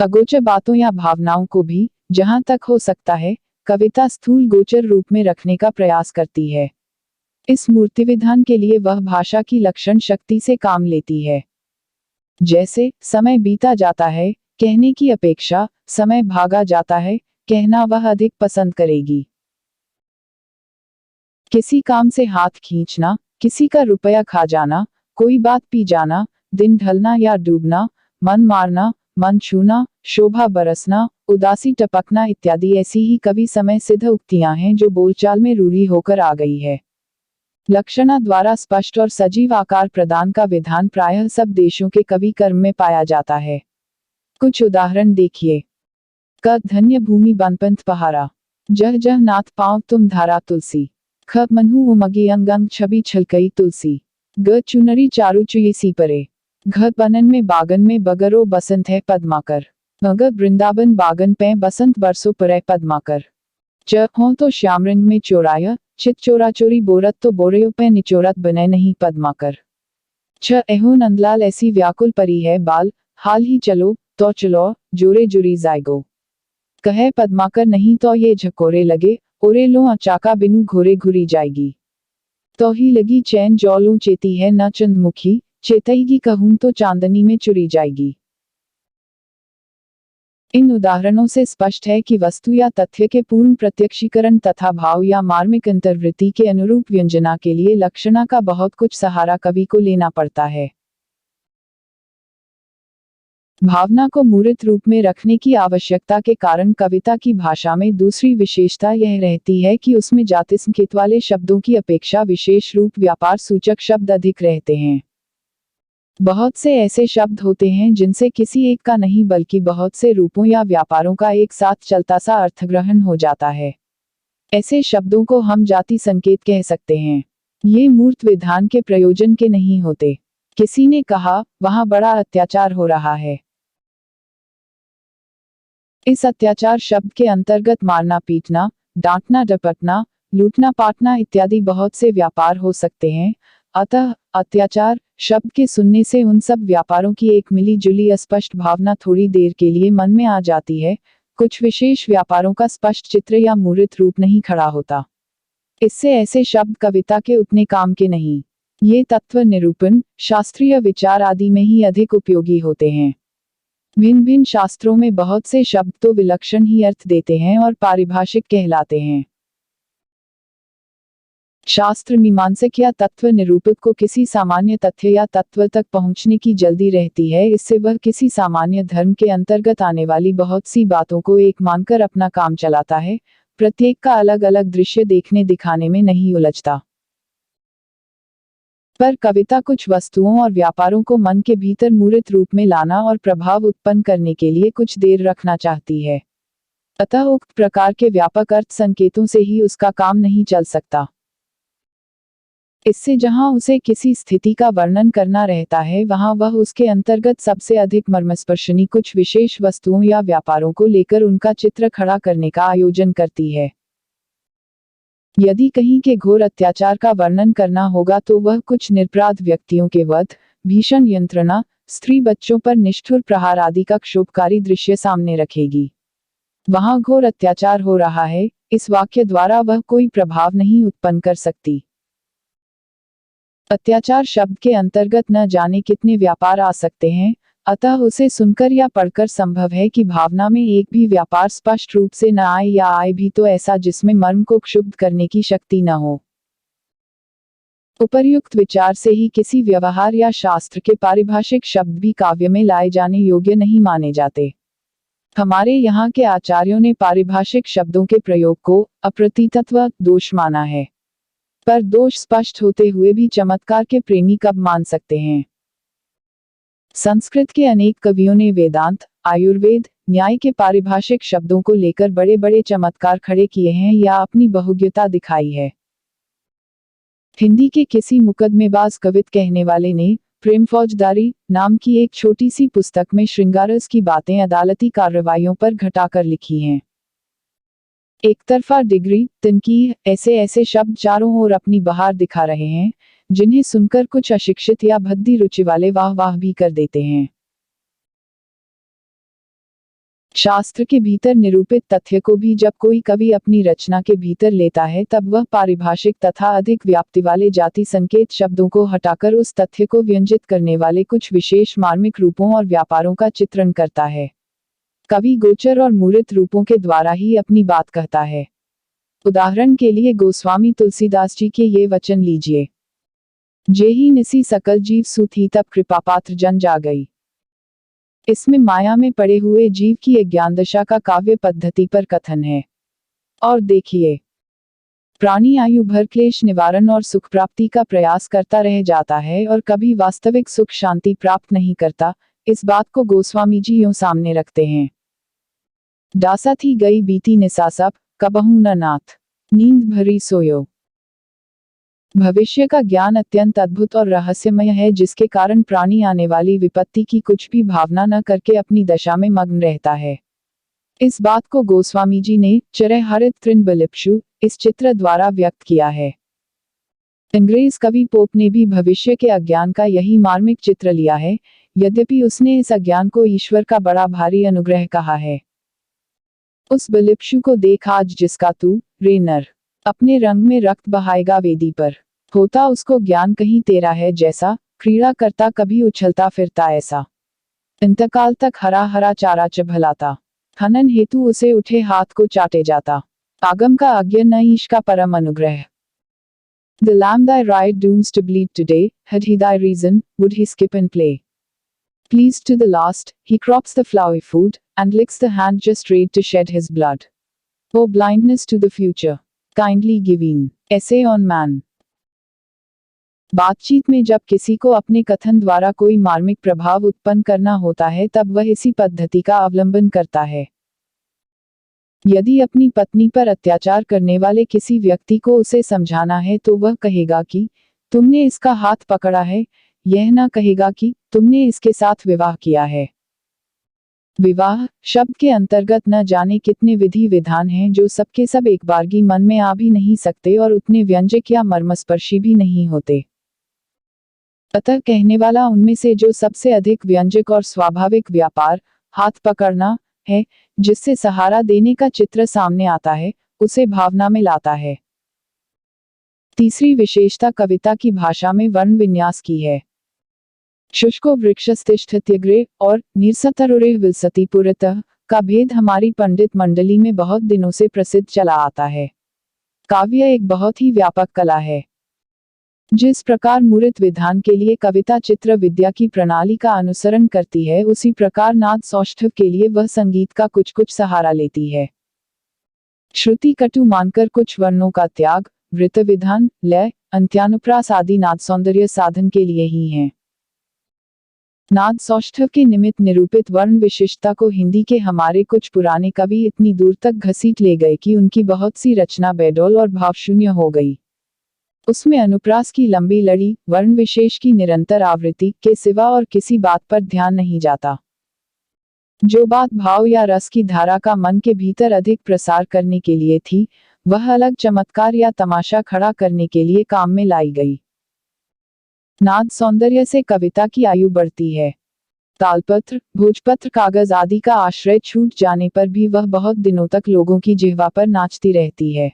अगोचर बातों या भावनाओं को भी, जहां तक हो सकता है, कविता स्थूल गोचर रूप में रखने का प्रयास करती है। इस मूर्तिविधान के लिए वह भाषा की लक्षण शक्ति से काम लेती है। जैसे समय बीता जाता है कहने की अपेक्षा समय भागा जाता है कहना वह अधिक पसंद करेगी। किसी काम से हाथ खींचना, किसी का रुपया खा जाना, कोई बात पी जाना, दिन ढलना या डूबना, मन मारना, मन छूना, शोभा बरसना, उदासी टपकना इत्यादि ऐसी ही कवि समय सिद्ध उक्तियां हैं जो बोलचाल में रूढ़ी होकर आ गई है। लक्षणा द्वारा स्पष्ट और सजीव आकार प्रदान का विधान प्रायः सब देशों के कवि कर्म में पाया जाता है। कुछ उदाहरण देखिए। क धन्य भूमि बनपंथ पहारा, जह जह नाथ पाँव तुम धारा तुलसी, ख मनहु उमगी अंग अंग छवि छलकई तुलसी, ग चुनरी चारु चुयसी परे, घ बनन में बागन में बगरो बसंत है पद्माकर, ग वृंदावन बागन पे बसंत बरसो परे पद्माकर, च हों तो श्यामरंग में चोराया, चित चोरा चोरी बोरत तो बोरे पे निचोरत बने नहीं पद्माकर, छ एहो नंदलाल ऐसी व्याकुल परी है बाल, हाल ही चलो तो चलो जोरे जुरी जाएगो, कहे पद्माकर नहीं तो ये झकोरे लगे, ओरे लो अचाका बिनु घोरे घुरी जाएगी, तो ही लगी चैन जौलू चेती है न चंदमुखी, चेतईगी कहूं तो चांदनी में चुरी जाएगी। इन उदाहरणों से स्पष्ट है कि वस्तु या तथ्य के पूर्ण प्रत्यक्षीकरण तथा भाव या मार्मिक अंतर्वृत्ति के अनुरूप व्यंजना के लिए लक्षणा का बहुत कुछ सहारा कवि को लेना पड़ता है। भावना को मूर्त रूप में रखने की आवश्यकता के कारण कविता की भाषा में दूसरी विशेषता यह रहती है कि उसमें जाति संकेत वाले शब्दों की अपेक्षा विशेष रूप व्यापार सूचक शब्द अधिक रहते हैं। बहुत से ऐसे शब्द होते हैं जिनसे किसी एक का नहीं बल्कि बहुत से रूपों या व्यापारों का एक साथ चलता सा अर्थग्रहण हो जाता है। ऐसे शब्दों को हम जाति संकेत कह सकते हैं। ये मूर्त विधान के प्रयोजन के नहीं होते। किसी ने कहा, वहां बड़ा अत्याचार हो रहा है। इस अत्याचार शब्द के अंतर्गत मारना पीटना, डांटना डपटना, लूटना पाटना इत्यादि बहुत से व्यापार हो सकते हैं। अतः अत्याचार शब्द के सुनने से उन सब व्यापारों की एक मिली जुली अस्पष्ट भावना थोड़ी देर के लिए मन में आ जाती है। कुछ विशेष व्यापारों का स्पष्ट चित्र या मूर्त रूप नहीं खड़ा होता। इससे ऐसे शब्द कविता के उतने काम के नहीं। ये तत्व निरूपण, शास्त्रीय विचार आदि में ही अधिक उपयोगी होते हैं। भिन्न भिन्न शास्त्रों में बहुत से शब्द तो विलक्षण ही अर्थ देते हैं और पारिभाषिक कहलाते हैं। शास्त्र मीमांसक या तत्व निरूपक को किसी सामान्य तथ्य या तत्व तक पहुंचने की जल्दी रहती है। इससे वह किसी सामान्य धर्म के अंतर्गत आने वाली बहुत सी बातों को एक मानकर अपना काम चलाता है, प्रत्येक का अलग अलग दृश्य देखने दिखाने में नहीं उलझता। पर कविता कुछ वस्तुओं और व्यापारों को मन के भीतर मूर्त रूप में लाना और प्रभाव उत्पन्न करने के लिए कुछ देर रखना चाहती है। अतः उक्त प्रकार के व्यापक अर्थ संकेतों से ही उसका काम नहीं चल सकता। इससे जहां उसे किसी स्थिति का वर्णन करना रहता है, वहां वह उसके अंतर्गत सबसे अधिक मर्मस्पर्शनी कुछ विशेष वस्तुओं या व्यापारों को लेकर उनका चित्र खड़ा करने का आयोजन करती है। यदि कहीं के घोर अत्याचार का वर्णन करना होगा तो वह कुछ निरपराध व्यक्तियों के वध, भीषण यंत्रणा, स्त्री बच्चों पर निष्ठुर प्रहार आदि का क्षोभकारी दृश्य सामने रखेगी। वहां घोर अत्याचार हो रहा है, इस वाक्य द्वारा वह कोई प्रभाव नहीं उत्पन्न कर सकती। अत्याचार शब्द के अंतर्गत न जाने कितने व्यापार आ सकते हैं, अतः उसे सुनकर या पढ़कर संभव है कि भावना में एक भी व्यापार स्पष्ट रूप से न आए या आए भी तो ऐसा जिसमें मर्म को क्षुब्ध करने की शक्ति न हो। उपर्युक्त विचार से ही किसी व्यवहार या शास्त्र के पारिभाषिक शब्द भी काव्य में लाए जाने योग्य नहीं माने जाते। हमारे यहाँ के आचार्यों ने पारिभाषिक शब्दों के प्रयोग को अप्रतीतत्व दोष माना है। पर दोष स्पष्ट होते हुए भी चमत्कार के प्रेमी कब मान सकते हैं। संस्कृत के अनेक कवियों ने वेदांत, आयुर्वेद, न्याय के पारिभाषिक शब्दों को लेकर बड़े बड़े चमत्कार खड़े किए हैं या अपनी बहुज्ञता दिखाई है। हिंदी के किसी मुकदमेबाज कवित कहने वाले ने प्रेम फौजदारी नाम की एक छोटी सी पुस्तक में श्रृंगारस की बातें अदालती कार्रवाइयों पर घटाकर लिखी हैं। एक तरफा डिग्री, तनकीह, ऐसे ऐसे शब्द चारों ओर अपनी बहार दिखा रहे हैं, जिन्हें सुनकर कुछ अशिक्षित या भद्दी रुचि वाले वाह वाह भी कर देते हैं। शास्त्र के भीतर निरूपित तथ्य को भी जब कोई कवि अपनी रचना के भीतर लेता है तब वह पारिभाषिक तथा अधिक व्याप्ति वाले जाति संकेत शब्दों को हटाकर उस तथ्य को व्यंजित करने वाले कुछ विशेष मार्मिक रूपों और व्यापारों का चित्रण करता है। कवि गोचर और मूर्त रूपों के द्वारा ही अपनी बात कहता है। उदाहरण के लिए गोस्वामी तुलसीदास जी के ये वचन लीजिए। जेहि निसी सकल जीव सुथी तब कृपा पात्र जन जा गई। इसमें माया में पड़े हुए जीव की अज्ञान दशा का काव्य पद्धति पर कथन है। और देखिए, प्राणी आयु भर क्लेश निवारण और सुख प्राप्ति का प्रयास करता रह जाता है और कभी वास्तविक सुख शांति प्राप्त नहीं करता। इस बात को गोस्वामी जी यूं सामने रखते हैं। दासा थी गई बीती निसा सब, कबहू न नाथ, नींद भरी सोयो। भविष्य का ज्ञान अत्यंत अद्भुत और रहस्यमय है, जिसके कारण प्राणी आने वाली विपत्ति की कुछ भी भावना न करके अपनी दशा में मग्न रहता है। इस बात को गोस्वामी जी ने चरह हरित तृणबलिप्सु इस चित्र द्वारा व्यक्त किया है। अंग्रेज कवि पोप ने भी भविष्य के अज्ञान का यही मार्मिक चित्र लिया है, यद्यपि उसने इस अज्ञान को ईश्वर का बड़ा भारी अनुग्रह कहा है। उस बलिप्सु को देख आज जिसका तू, रे नर, अपने रंग में रक्त बहाएगा वेदी पर, होता उसको ज्ञान कहीं तेरा है जैसा, क्रीड़ा करता कभी उछलता फिरता ऐसा, इंतकाल तक हरा हरा चारा चभलाता, हनन हेतु उसे उठे हाथ को चाटे जाता, आगम का अज्ञ न ईश का परम अनुग्रह। The lamb thy right dooms to bleed today, had he thy reason, would he skip and play? Pleased to the last, he crops the flowery food, and licks the hand just ready to shed his blood. Oh blindness to the future, kindly giving. Essay on man. बातचीत में जब किसी को अपने कथन द्वारा कोई मार्मिक प्रभाव उत्पन्न करना होता है तब वह इसी पद्धति का अवलंबन करता है। यदि अपनी पत्नी पर अत्याचार करने वाले किसी व्यक्ति को उसे समझाना है तो वह कहेगा कि तुमने इसका हाथ पकड़ा है, यह ना कहेगा कि तुमने इसके साथ विवाह किया है। विवाह शब्द के अंतर्गत न जाने कितने विधि विधान हैं जो सबके सब एक बारगी मन में आ भी नहीं सकते और उतने व्यंजक या मर्मस्पर्शी भी नहीं होते। अतः कहने वाला उनमें से जो सबसे अधिक व्यंजक और स्वाभाविक व्यापार हाथ पकड़ना है, जिससे सहारा देने का चित्र सामने आता है, उसे भावना में लाता है। तीसरी विशेषता कविता की भाषा में वर्ण विन्यास की है। शुष्को वृक्षस्तिष्ठत्यग्रे और नीरसतरुरेह विलसति पुरतः का भेद हमारी पंडित मंडली में बहुत दिनों से प्रसिद्ध चला आता है। काव्य एक बहुत ही व्यापक कला है। जिस प्रकार मूर्त विधान के लिए कविता चित्र विद्या की प्रणाली का अनुसरण करती है, उसी प्रकार नाद सौष्ठव के लिए वह संगीत का कुछ कुछ सहारा लेती है। श्रुति कटु मानकर कुछ वर्णों का त्याग वृत्त विधान, लय, अंत्यानुप्रास आदि नाद सौंदर्य साधन के लिए ही हैं। नाद सौष्ठव के निमित्त निरूपित वर्ण विशिष्टता को हिंदी के हमारे कुछ पुराने कवि इतनी दूर तक घसीट ले गए कि उनकी बहुत सी रचना बेडौल और भावशून्य हो गई। उसमें अनुप्रास की लंबी लड़ी, वर्ण विशेष की निरंतर आवृत्ति के सिवा और किसी बात पर ध्यान नहीं जाता। जो बात भाव या रस की धारा का मन के भीतर अधिक प्रसार करने के लिए थी, वह अलग चमत्कार या तमाशा खड़ा करने के लिए काम में लाई गई। नाद सौंदर्य से कविता की आयु बढ़ती है। तालपत्र, भोजपत्र, कागज आदि का आश्रय छूट जाने पर भी वह बहुत दिनों तक लोगों की जिह्वा पर नाचती रहती है।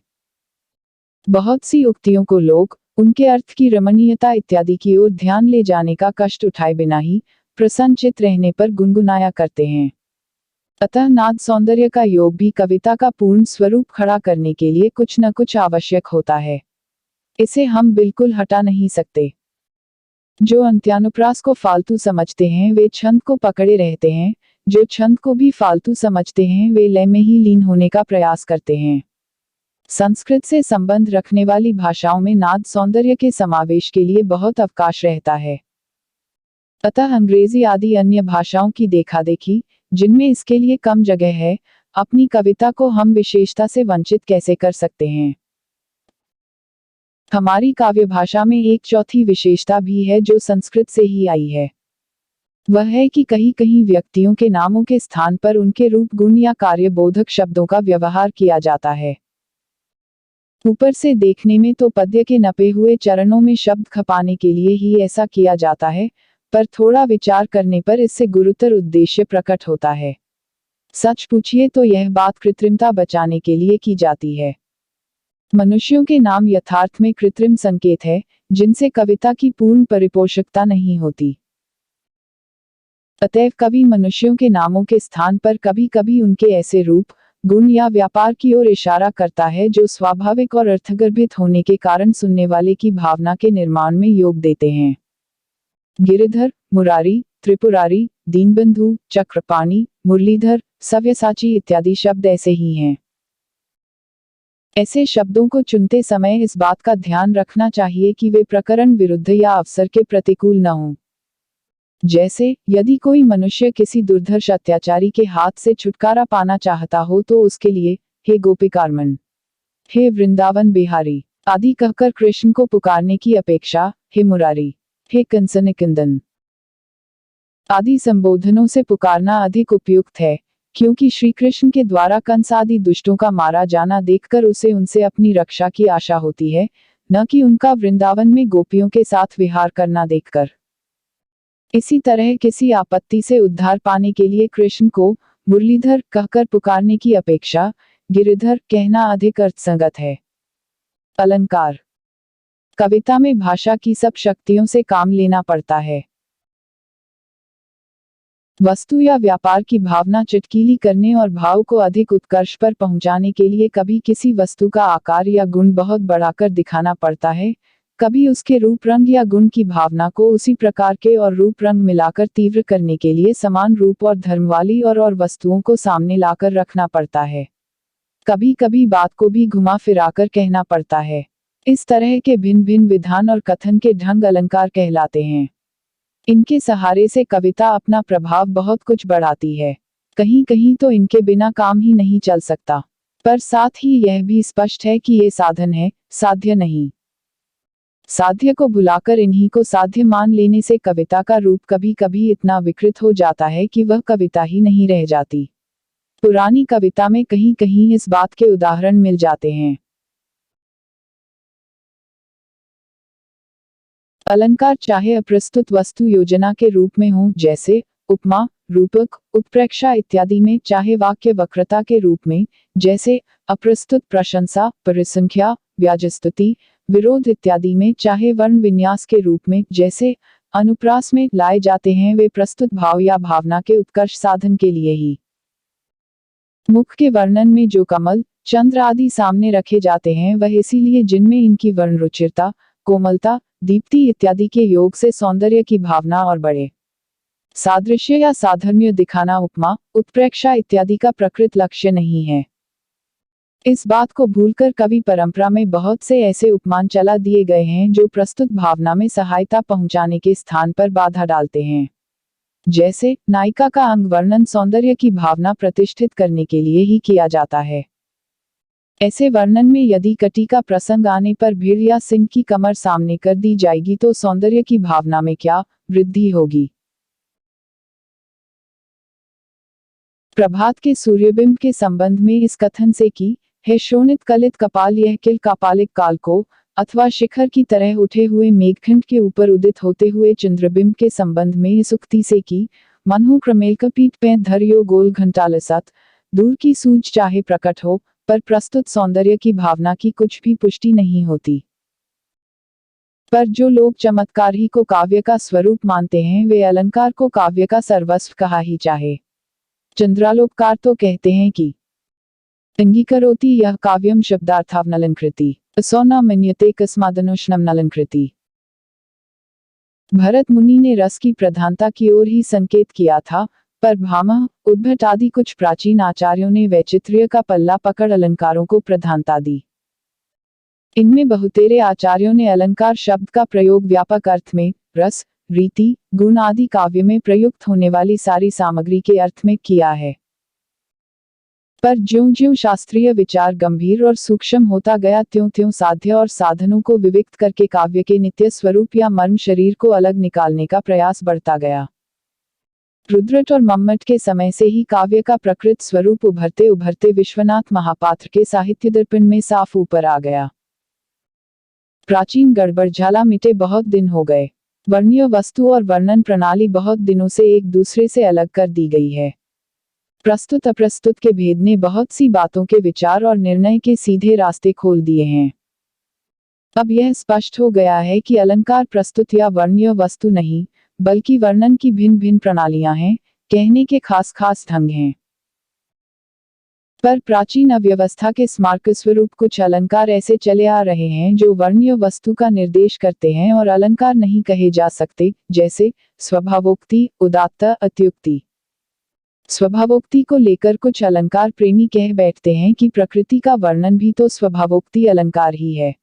बहुत सी उक्तियों को लोग उनके अर्थ की रमणीयता इत्यादि की ओर ध्यान ले जाने का कष्ट उठाए बिना ही प्रसन्नचित्त रहने पर गुनगुनाया करते हैं। अतः नाद सौंदर्य का योग भी कविता का पूर्ण स्वरूप खड़ा करने के लिए कुछ न कुछ आवश्यक होता है। इसे हम बिल्कुल हटा नहीं सकते। जो अंत्यानुप्रास को फालतू समझते हैं वे छंद को पकड़े रहते हैं, जो छंद को भी फालतू समझते हैं वे लय में ही लीन होने का प्रयास करते हैं। संस्कृत से संबंध रखने वाली भाषाओं में नाद सौंदर्य के समावेश के लिए बहुत अवकाश रहता है। अतः अंग्रेजी आदि अन्य भाषाओं की देखादेखी, जिनमें इसके लिए कम जगह है, अपनी कविता को हम विशेषता से वंचित कैसे कर सकते हैं। हमारी काव्य भाषा में एक चौथी विशेषता भी है जो संस्कृत से ही आई है। वह है कि कहीं कहीं व्यक्तियों के नामों के स्थान पर उनके रूप, गुण या कार्यबोधक शब्दों का व्यवहार किया जाता है। ऊपर से देखने में तो पद्य के नपे हुए चरणों में शब्द खपाने के लिए ही ऐसा किया जाता है, पर थोड़ा विचार करने पर इससे गुरुतर उद्देश्य प्रकट होता है। सच पूछिए तो यह बात कृत्रिमता बचाने के लिए की जाती है। मनुष्यों के नाम यथार्थ में कृत्रिम संकेत है, जिनसे कविता की पूर्ण परिपोषकता नहीं होती। अतएव कवि मनुष्यों के नामों के स्थान पर कभी कभी उनके ऐसे रूप, गुण या व्यापार की ओर इशारा करता है जो स्वाभाविक और अर्थगर्भित होने के कारण सुनने वाले की भावना के निर्माण में योग देते हैं। गिरिधर, मुरारी, त्रिपुरारी, दीनबंधु, चक्रपाणी, मुरलीधर, सव्यसाची इत्यादि शब्द ऐसे ही हैं। ऐसे शब्दों को चुनते समय इस बात का ध्यान रखना चाहिए कि वे प्रकरण विरुद्ध या अवसर के प्रतिकूल न हों। जैसे, यदि कोई मनुष्य किसी दुर्धर्ष अत्याचारी के हाथ से छुटकारा पाना चाहता हो तो उसके लिए हे गोपिकारमन, हे वृंदावन बिहारी आदि कहकर कृष्ण को पुकारने की अपेक्षा हे मुरारी, हे कंसनिकंदन आदि संबोधनों से पुकारना अधिक उपयुक्त है, क्योंकि श्री कृष्ण के द्वारा कंस आदि दुष्टों का मारा जाना देखकर उसे उनसे अपनी रक्षा की आशा होती है, न कि उनका वृंदावन में गोपियों के साथ विहार करना देखकर। इसी तरह किसी आपत्ति से उद्धार पाने के लिए कृष्ण को मुरलीधर कहकर पुकारने की अपेक्षा गिरिधर कहना अधिक अर्थसंगत है। अलंकार। कविता में भाषा की सब शक्तियों से काम लेना पड़ता है। वस्तु या व्यापार की भावना चटकीली करने और भाव को अधिक उत्कर्ष पर पहुंचाने के लिए कभी किसी वस्तु का आकार या गुण बहुत बढ़ाकर दिखाना पड़ता है, कभी उसके रूप रंग या गुण की भावना को उसी प्रकार के और रूप रंग मिलाकर तीव्र करने के लिए समान रूप और धर्म वाली और वस्तुओं को सामने लाकर रखना पड़ता है। कभी कभी बात को भी घुमा फिराकर कहना पड़ता है। इस तरह के भिन्न भिन्न विधान और कथन के ढंग अलंकार कहलाते हैं। इनके सहारे से कविता अपना प्रभाव बहुत कुछ बढ़ाती है। कहीं कहीं तो इनके बिना काम ही नहीं चल सकता, पर साथ ही यह भी स्पष्ट है कि ये साधन है, साध्य नहीं। साध्य को भुलाकर इन्हीं को साध्य मान लेने से कविता का रूप कभी कभी इतना विकृत हो जाता है कि वह कविता ही नहीं रह जाती। पुरानी कविता में कहीं कहीं इस बात के उदाहरण मिल जाते हैं। अलंकार चाहे अप्रस्तुत वस्तु योजना के रूप में हो, जैसे उपमा, रूपक, उत्प्रेक्षा इत्यादि में, चाहे वाक्य वक्रता के रूप में, जैसे अप्रस्तुत प्रशंसा, परिसंख्या, व्याजस्तुति, विरोध इत्यादि में, चाहे वर्ण विन्यास के रूप में, जैसे अनुप्रास में लाए जाते हैं, वे प्रस्तुत भाव या भावना के उत्कर्ष साधन के लिए ही। मुख के वर्णन में जो कमल, चंद्र आदि सामने रखे जाते हैं वह इसीलिए जिनमें इनकी वर्ण रुचिरता, कोमलता, दीप्ति इत्यादि के योग से सौंदर्य की भावना और बढ़े। सादृश्य या साधर्म्य दिखाना उपमा, उत्प्रेक्षा इत्यादि का प्रकृत लक्ष्य नहीं है। इस बात को भूलकर कवि परंपरा में बहुत से ऐसे उपमान चला दिए गए हैं जो प्रस्तुत भावना में सहायता पहुंचाने के स्थान पर बाधा डालते हैं। जैसे नायिका का अंग वर्णन सौंदर्य की भावना प्रतिष्ठित करने के लिए ही किया जाता है। ऐसे वर्णन में यदि कटी का प्रसंग आने पर भीड़ या सिंह की कमर सामने कर दी जाएगी तो सौंदर्य की भावना में क्या वृद्धि होगी। प्रभात के सूर्यबिंब के संबंध में इस कथन से कि है शोणित कलित कपाल यह किल कापालिक काल को, अथवा शिखर की तरह उठे हुए मेघखंड के ऊपर उदित होते हुए चंद्रबिंब के संबंध में इस उक्ति से कि मनहु क्रमेलकपीठ पैं धरियो गोल घंटालसत, दूर की सूझ चाहे प्रकट हो, पर प्रस्तुत सौंदर्य की भावना की कुछ भी पुष्टि नहीं होती। पर जो लोग चमत्कार ही को काव्य का स्वरूप मानते हैं वे अलंकार को काव्य का सर्वस्व कहा ही चाहे। चंद्रालोककार तो कहते हैं कि अंगीकरोति यह काव्यम शब्दार्थावनलंकृति असो न मन्यते कस्मादनुष्णम नलंकृति। भरत मुनि ने रस की प्रधानता की ओर ही संकेत किया था, पर भामह, उद्भट आदि कुछ प्राचीन आचार्यों ने वैचित्र्य का पल्ला पकड़ अलंकारों को प्रधानता दी। इनमें बहुतेरे आचार्यों ने अलंकार शब्द का प्रयोग व्यापक अर्थ में, रस, रीति, गुण आदि काव्य में प्रयुक्त होने वाली सारी सामग्री के अर्थ में किया है। पर ज्यों-ज्यों शास्त्रीय विचार गंभीर और सूक्ष्म होता गया त्यों-त्यों साध्य और साधनों को विविक्त करके काव्य के नित्य स्वरूप या मर्म शरीर को अलग निकालने का प्रयास बढ़ता गया। रुद्रट और मम्मट के समय से ही काव्य का प्रकृत स्वरूप उभरते उभरते विश्वनाथ महापात्र के साहित्य दर्पण में साफ ऊपर आ गया। प्राचीन गड़बड़झाला मिटे बहुत दिन हो गए। वर्ण्य वस्तु और वर्णन प्रणाली बहुत दिनों से एक दूसरे से अलग कर दी गई है। प्रस्तुत अप्रस्तुत के भेद ने बहुत सी बातों के विचार और निर्णय के सीधे रास्ते खोल दिए हैं। अब यह स्पष्ट हो गया है कि अलंकार प्रस्तुत या वर्ण्य वस्तु नहीं, बल्कि वर्णन की भिन्न भिन्न प्रणालियां हैं, कहने के खास खास ढंग हैं। पर प्राचीन अव्यवस्था के स्मारक स्वरूप कुछ अलंकार ऐसे चले आ रहे हैं जो वर्ण्य वस्तु का निर्देश करते हैं और अलंकार नहीं कहे जा सकते, जैसे स्वभावोक्ति, उदात्त, अत्युक्ति। स्वभावोक्ति को लेकर कुछ अलंकार प्रेमी कह बैठते हैं कि प्रकृति का वर्णन भी तो स्वभावोक्ति अलंकार ही है।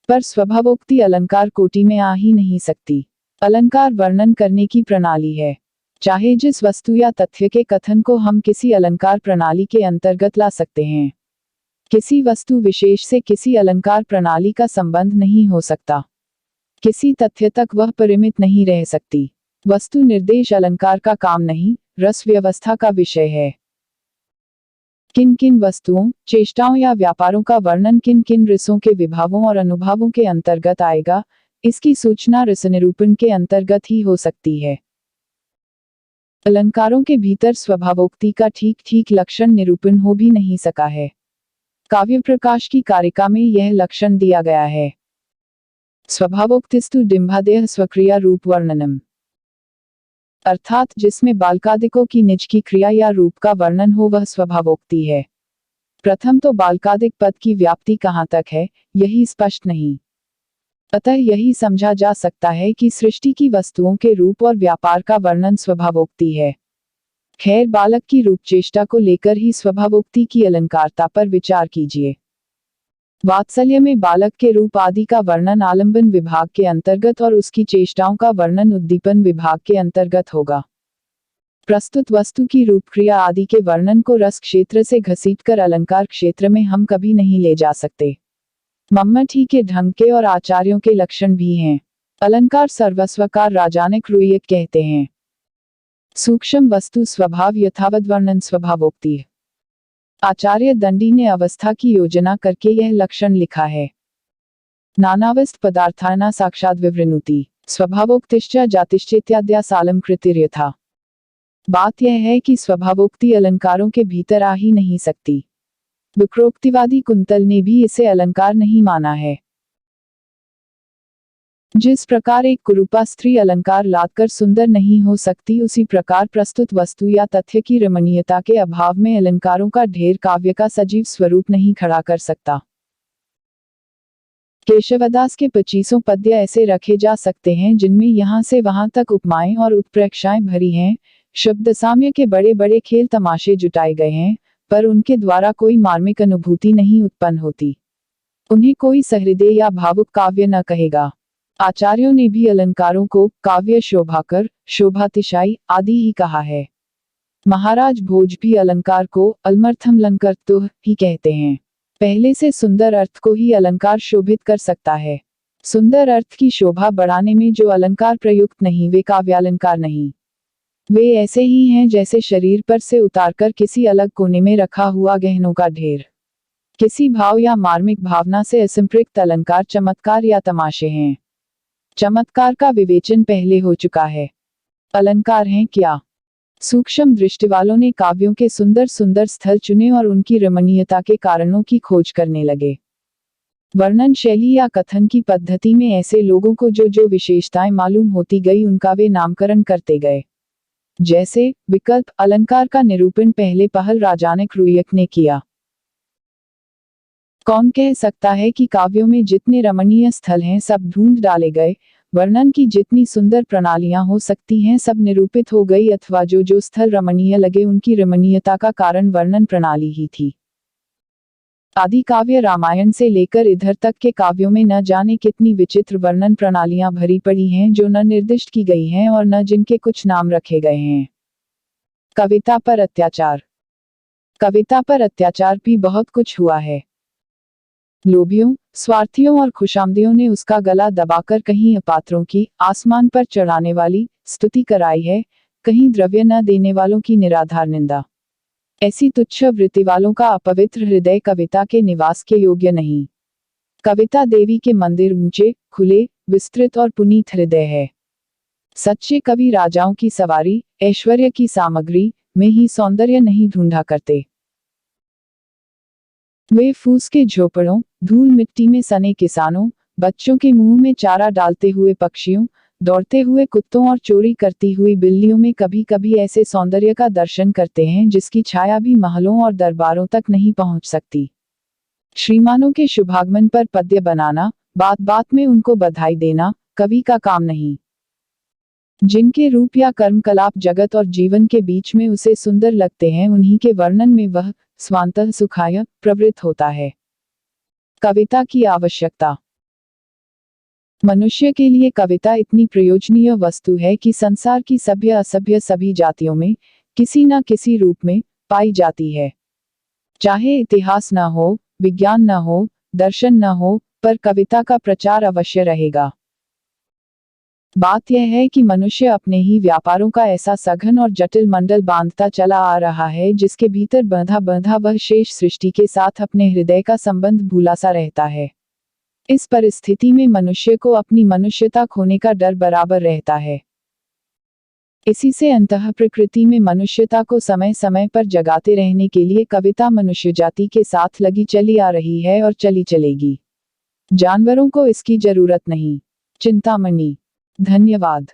पर स्वभावोक्ति अलंकार कोटि में आ ही नहीं सकती। अलंकार वर्णन करने की प्रणाली है। चाहे जिस वस्तु या तथ्य के कथन को हम किसी अलंकार प्रणाली के अंतर्गत ला सकते हैं। किसी वस्तु विशेष से किसी अलंकार प्रणाली का संबंध नहीं हो सकता। किसी तथ्य तक वह परिमित नहीं रह सकती। वस्तु निर्देश अलंकार का काम नहीं, रस व्यवस्था का विषय है। किन किन वस्तुओं, चेष्टाओं या व्यापारों का वर्णन किन किन रसों के विभावों और अनुभवों के अंतर्गत आएगा, इसकी सूचना रस निरूपण के अंतर्गत ही हो सकती है। अलंकारों के भीतर स्वभावोक्ति का ठीक ठीक लक्षण निरूपण हो भी नहीं सका है। काव्य प्रकाश की कारिका में यह लक्षण दिया गया है। स्वभावोक्तिस्तु डिंभादेह स्वक्रिया रूप वर्णनम, अर्थात जिसमें बालकादिकों की निज की क्रिया या रूप का वर्णन हो वह स्वभावोक्ति है। प्रथम तो बालकादिक पद की व्याप्ति कहाँ तक है, यही स्पष्ट नहीं। अतः यही समझा जा सकता है कि सृष्टि की वस्तुओं के रूप और व्यापार का वर्णन स्वभावोक्ति है। खैर, बालक की रूप चेष्टा को लेकर ही स्वभावोक्ति की अलंकारता पर विचार कीजिए। वात्सल्य में बालक के रूप आदि का वर्णन आलंबन विभाग के अंतर्गत और उसकी चेष्टाओं का वर्णन उद्दीपन विभाग के अंतर्गत होगा। प्रस्तुत वस्तु की रूप क्रिया आदि के वर्णन को रस क्षेत्र से घसीटकर अलंकार क्षेत्र में हम कभी नहीं ले जा सकते। मम्मट ही के ढंग के और आचार्यों के लक्षण भी हैं। अलंकार सर्वस्वकार राजानिक रुयक कहते हैं। सूक्ष्म वस्तु स्वभाव यथावत वर्णन स्वभावोक्ति। आचार्य दंडी ने अवस्था की योजना करके यह लक्षण लिखा है। नानावस्थ पदार्थाना साक्षात् विवृणुति स्वभावोक्तिश्च जातिश्चेत्याद्या सालम कृतिर्यथा। बात यह है कि स्वभावोक्ति अलंकारों के भीतर आ ही नहीं सकती। विक्रोक्तिवादी कुंतल ने भी इसे अलंकार नहीं माना है। जिस प्रकार एक कुरूपा स्त्री अलंकार लादकर सुंदर नहीं हो सकती, उसी प्रकार प्रस्तुत वस्तु या तथ्य की रमणीयता के अभाव में अलंकारों का ढेर काव्य का सजीव स्वरूप नहीं खड़ा कर सकता। केशवदास के 25 पद्य ऐसे रखे जा सकते हैं जिनमें यहाँ से वहां तक उपमाएं और उत्प्रेक्षाएं भरी हैं। शब्द साम्य के बड़े बड़े खेल तमाशे जुटाए गए हैं, पर उनके द्वारा कोई मार्मिक अनुभूति नहीं उत्पन्न होती। उन्हें कोई सहृदय या भावुक काव्य न कहेगा। आचार्यों ने भी अलंकारों को काव्य शोभाकर, शोभातिशाई आदि ही कहा है। महाराज भोज भी अलंकार को अलमर्थम लंकर्तुः ही कहते हैं। पहले से सुंदर अर्थ को ही अलंकार शोभित कर सकता है। सुंदर अर्थ की शोभा बढ़ाने में जो अलंकार प्रयुक्त नहीं वे काव्यालंकार नहीं। वे ऐसे ही हैं जैसे शरीर पर से उतारकर किसी अलग कोने में रखा हुआ गहनों का ढेर। किसी भाव या मार्मिक भावना से असंपृक्त अलंकार चमत्कार या तमाशे हैं। चमत्कार का विवेचन पहले हो चुका है। अलंकार हैं क्या? सूक्ष्म दृष्टि वालों ने काव्यों के सुंदर सुंदर स्थल चुने और उनकी रमणीयता के कारणों की खोज करने लगे। वर्णन शैली या कथन की पद्धति में ऐसे लोगों को जो जो विशेषताएं मालूम होती गई उनका वे नामकरण करते गए। जैसे विकल्प अलंकार का निरूपण पहले पहल राजानिक रुयक ने किया। कौन कह सकता है कि काव्यों में जितने रमणीय स्थल हैं सब ढूंढ डाले गए, वर्णन की जितनी सुंदर प्रणालियां हो सकती हैं सब निरूपित हो गई, अथवा जो जो स्थल रमणीय लगे उनकी रमणीयता का कारण वर्णन प्रणाली ही थी। आदि काव्य रामायण से लेकर इधर तक के काव्यों में न जाने कितनी विचित्र वर्णन प्रणालियां भरी पड़ी हैं जो न निर्दिष्ट की गई हैं और न जिनके कुछ नाम रखे गए हैं। कविता पर अत्याचार। कविता पर अत्याचार भी बहुत कुछ हुआ है। लोभियों, स्वार्थियों और खुशामदियों ने उसका गला दबाकर कहीं अपात्रों की आसमान पर चढ़ाने वाली स्तुति कराई है, कहीं द्रव्य न देने वालों की निराधार निंदा। ऐसी तुच्छ वृत्ति वालों का अपवित्र हृदय कविता के निवास के योग्य नहीं। कविता देवी के मंदिर ऊंचे, खुले, विस्तृत और पुनीत हृदय है। सच्चे कवि राजाओं की सवारी, ऐश्वर्य की सामग्री में ही सौंदर्य नहीं ढूंढा करते। वे फूस के झोपड़ों, धूल मिट्टी में सने किसानों, बच्चों के मुंह में चारा डालते हुए पक्षियों, दौड़ते हुए कुत्तों और चोरी करती हुई बिल्लियों में कभी कभी ऐसे सौंदर्य का दर्शन करते हैं जिसकी छाया भी महलों और दरबारों तक नहीं पहुंच सकती। श्रीमानों के शुभागमन पर पद्य बनाना, बात बात में उनको बधाई देना, कवि का काम नहीं। जिनके रूप या कर्मकलाप जगत और जीवन के बीच में उसे सुंदर लगते हैं उन्हीं के वर्णन में वह स्वांतः सुखाय प्रवृत्त होता है। कविता की आवश्यकता। मनुष्य के लिए कविता इतनी प्रयोजनीय वस्तु है कि संसार की सभ्य असभ्य सभी जातियों में किसी न किसी रूप में पाई जाती है। चाहे इतिहास न हो, विज्ञान न हो, दर्शन न हो, पर कविता का प्रचार अवश्य रहेगा। बात यह है कि मनुष्य अपने ही व्यापारों का ऐसा सघन और जटिल मंडल बांधता चला आ रहा है जिसके भीतर बंधा बंधा वह शेष सृष्टि के साथ अपने हृदय का संबंध भूला सा रहता है। इस परिस्थिति में मनुष्य को अपनी मनुष्यता खोने का डर बराबर रहता है। इसी से अंतः प्रकृति में मनुष्यता को समय समय पर जगाते रहने के लिए कविता मनुष्य जाति के साथ लगी चली आ रही है और चली चलेगी। जानवरों को इसकी जरूरत नहीं। चिंतामणि। धन्यवाद।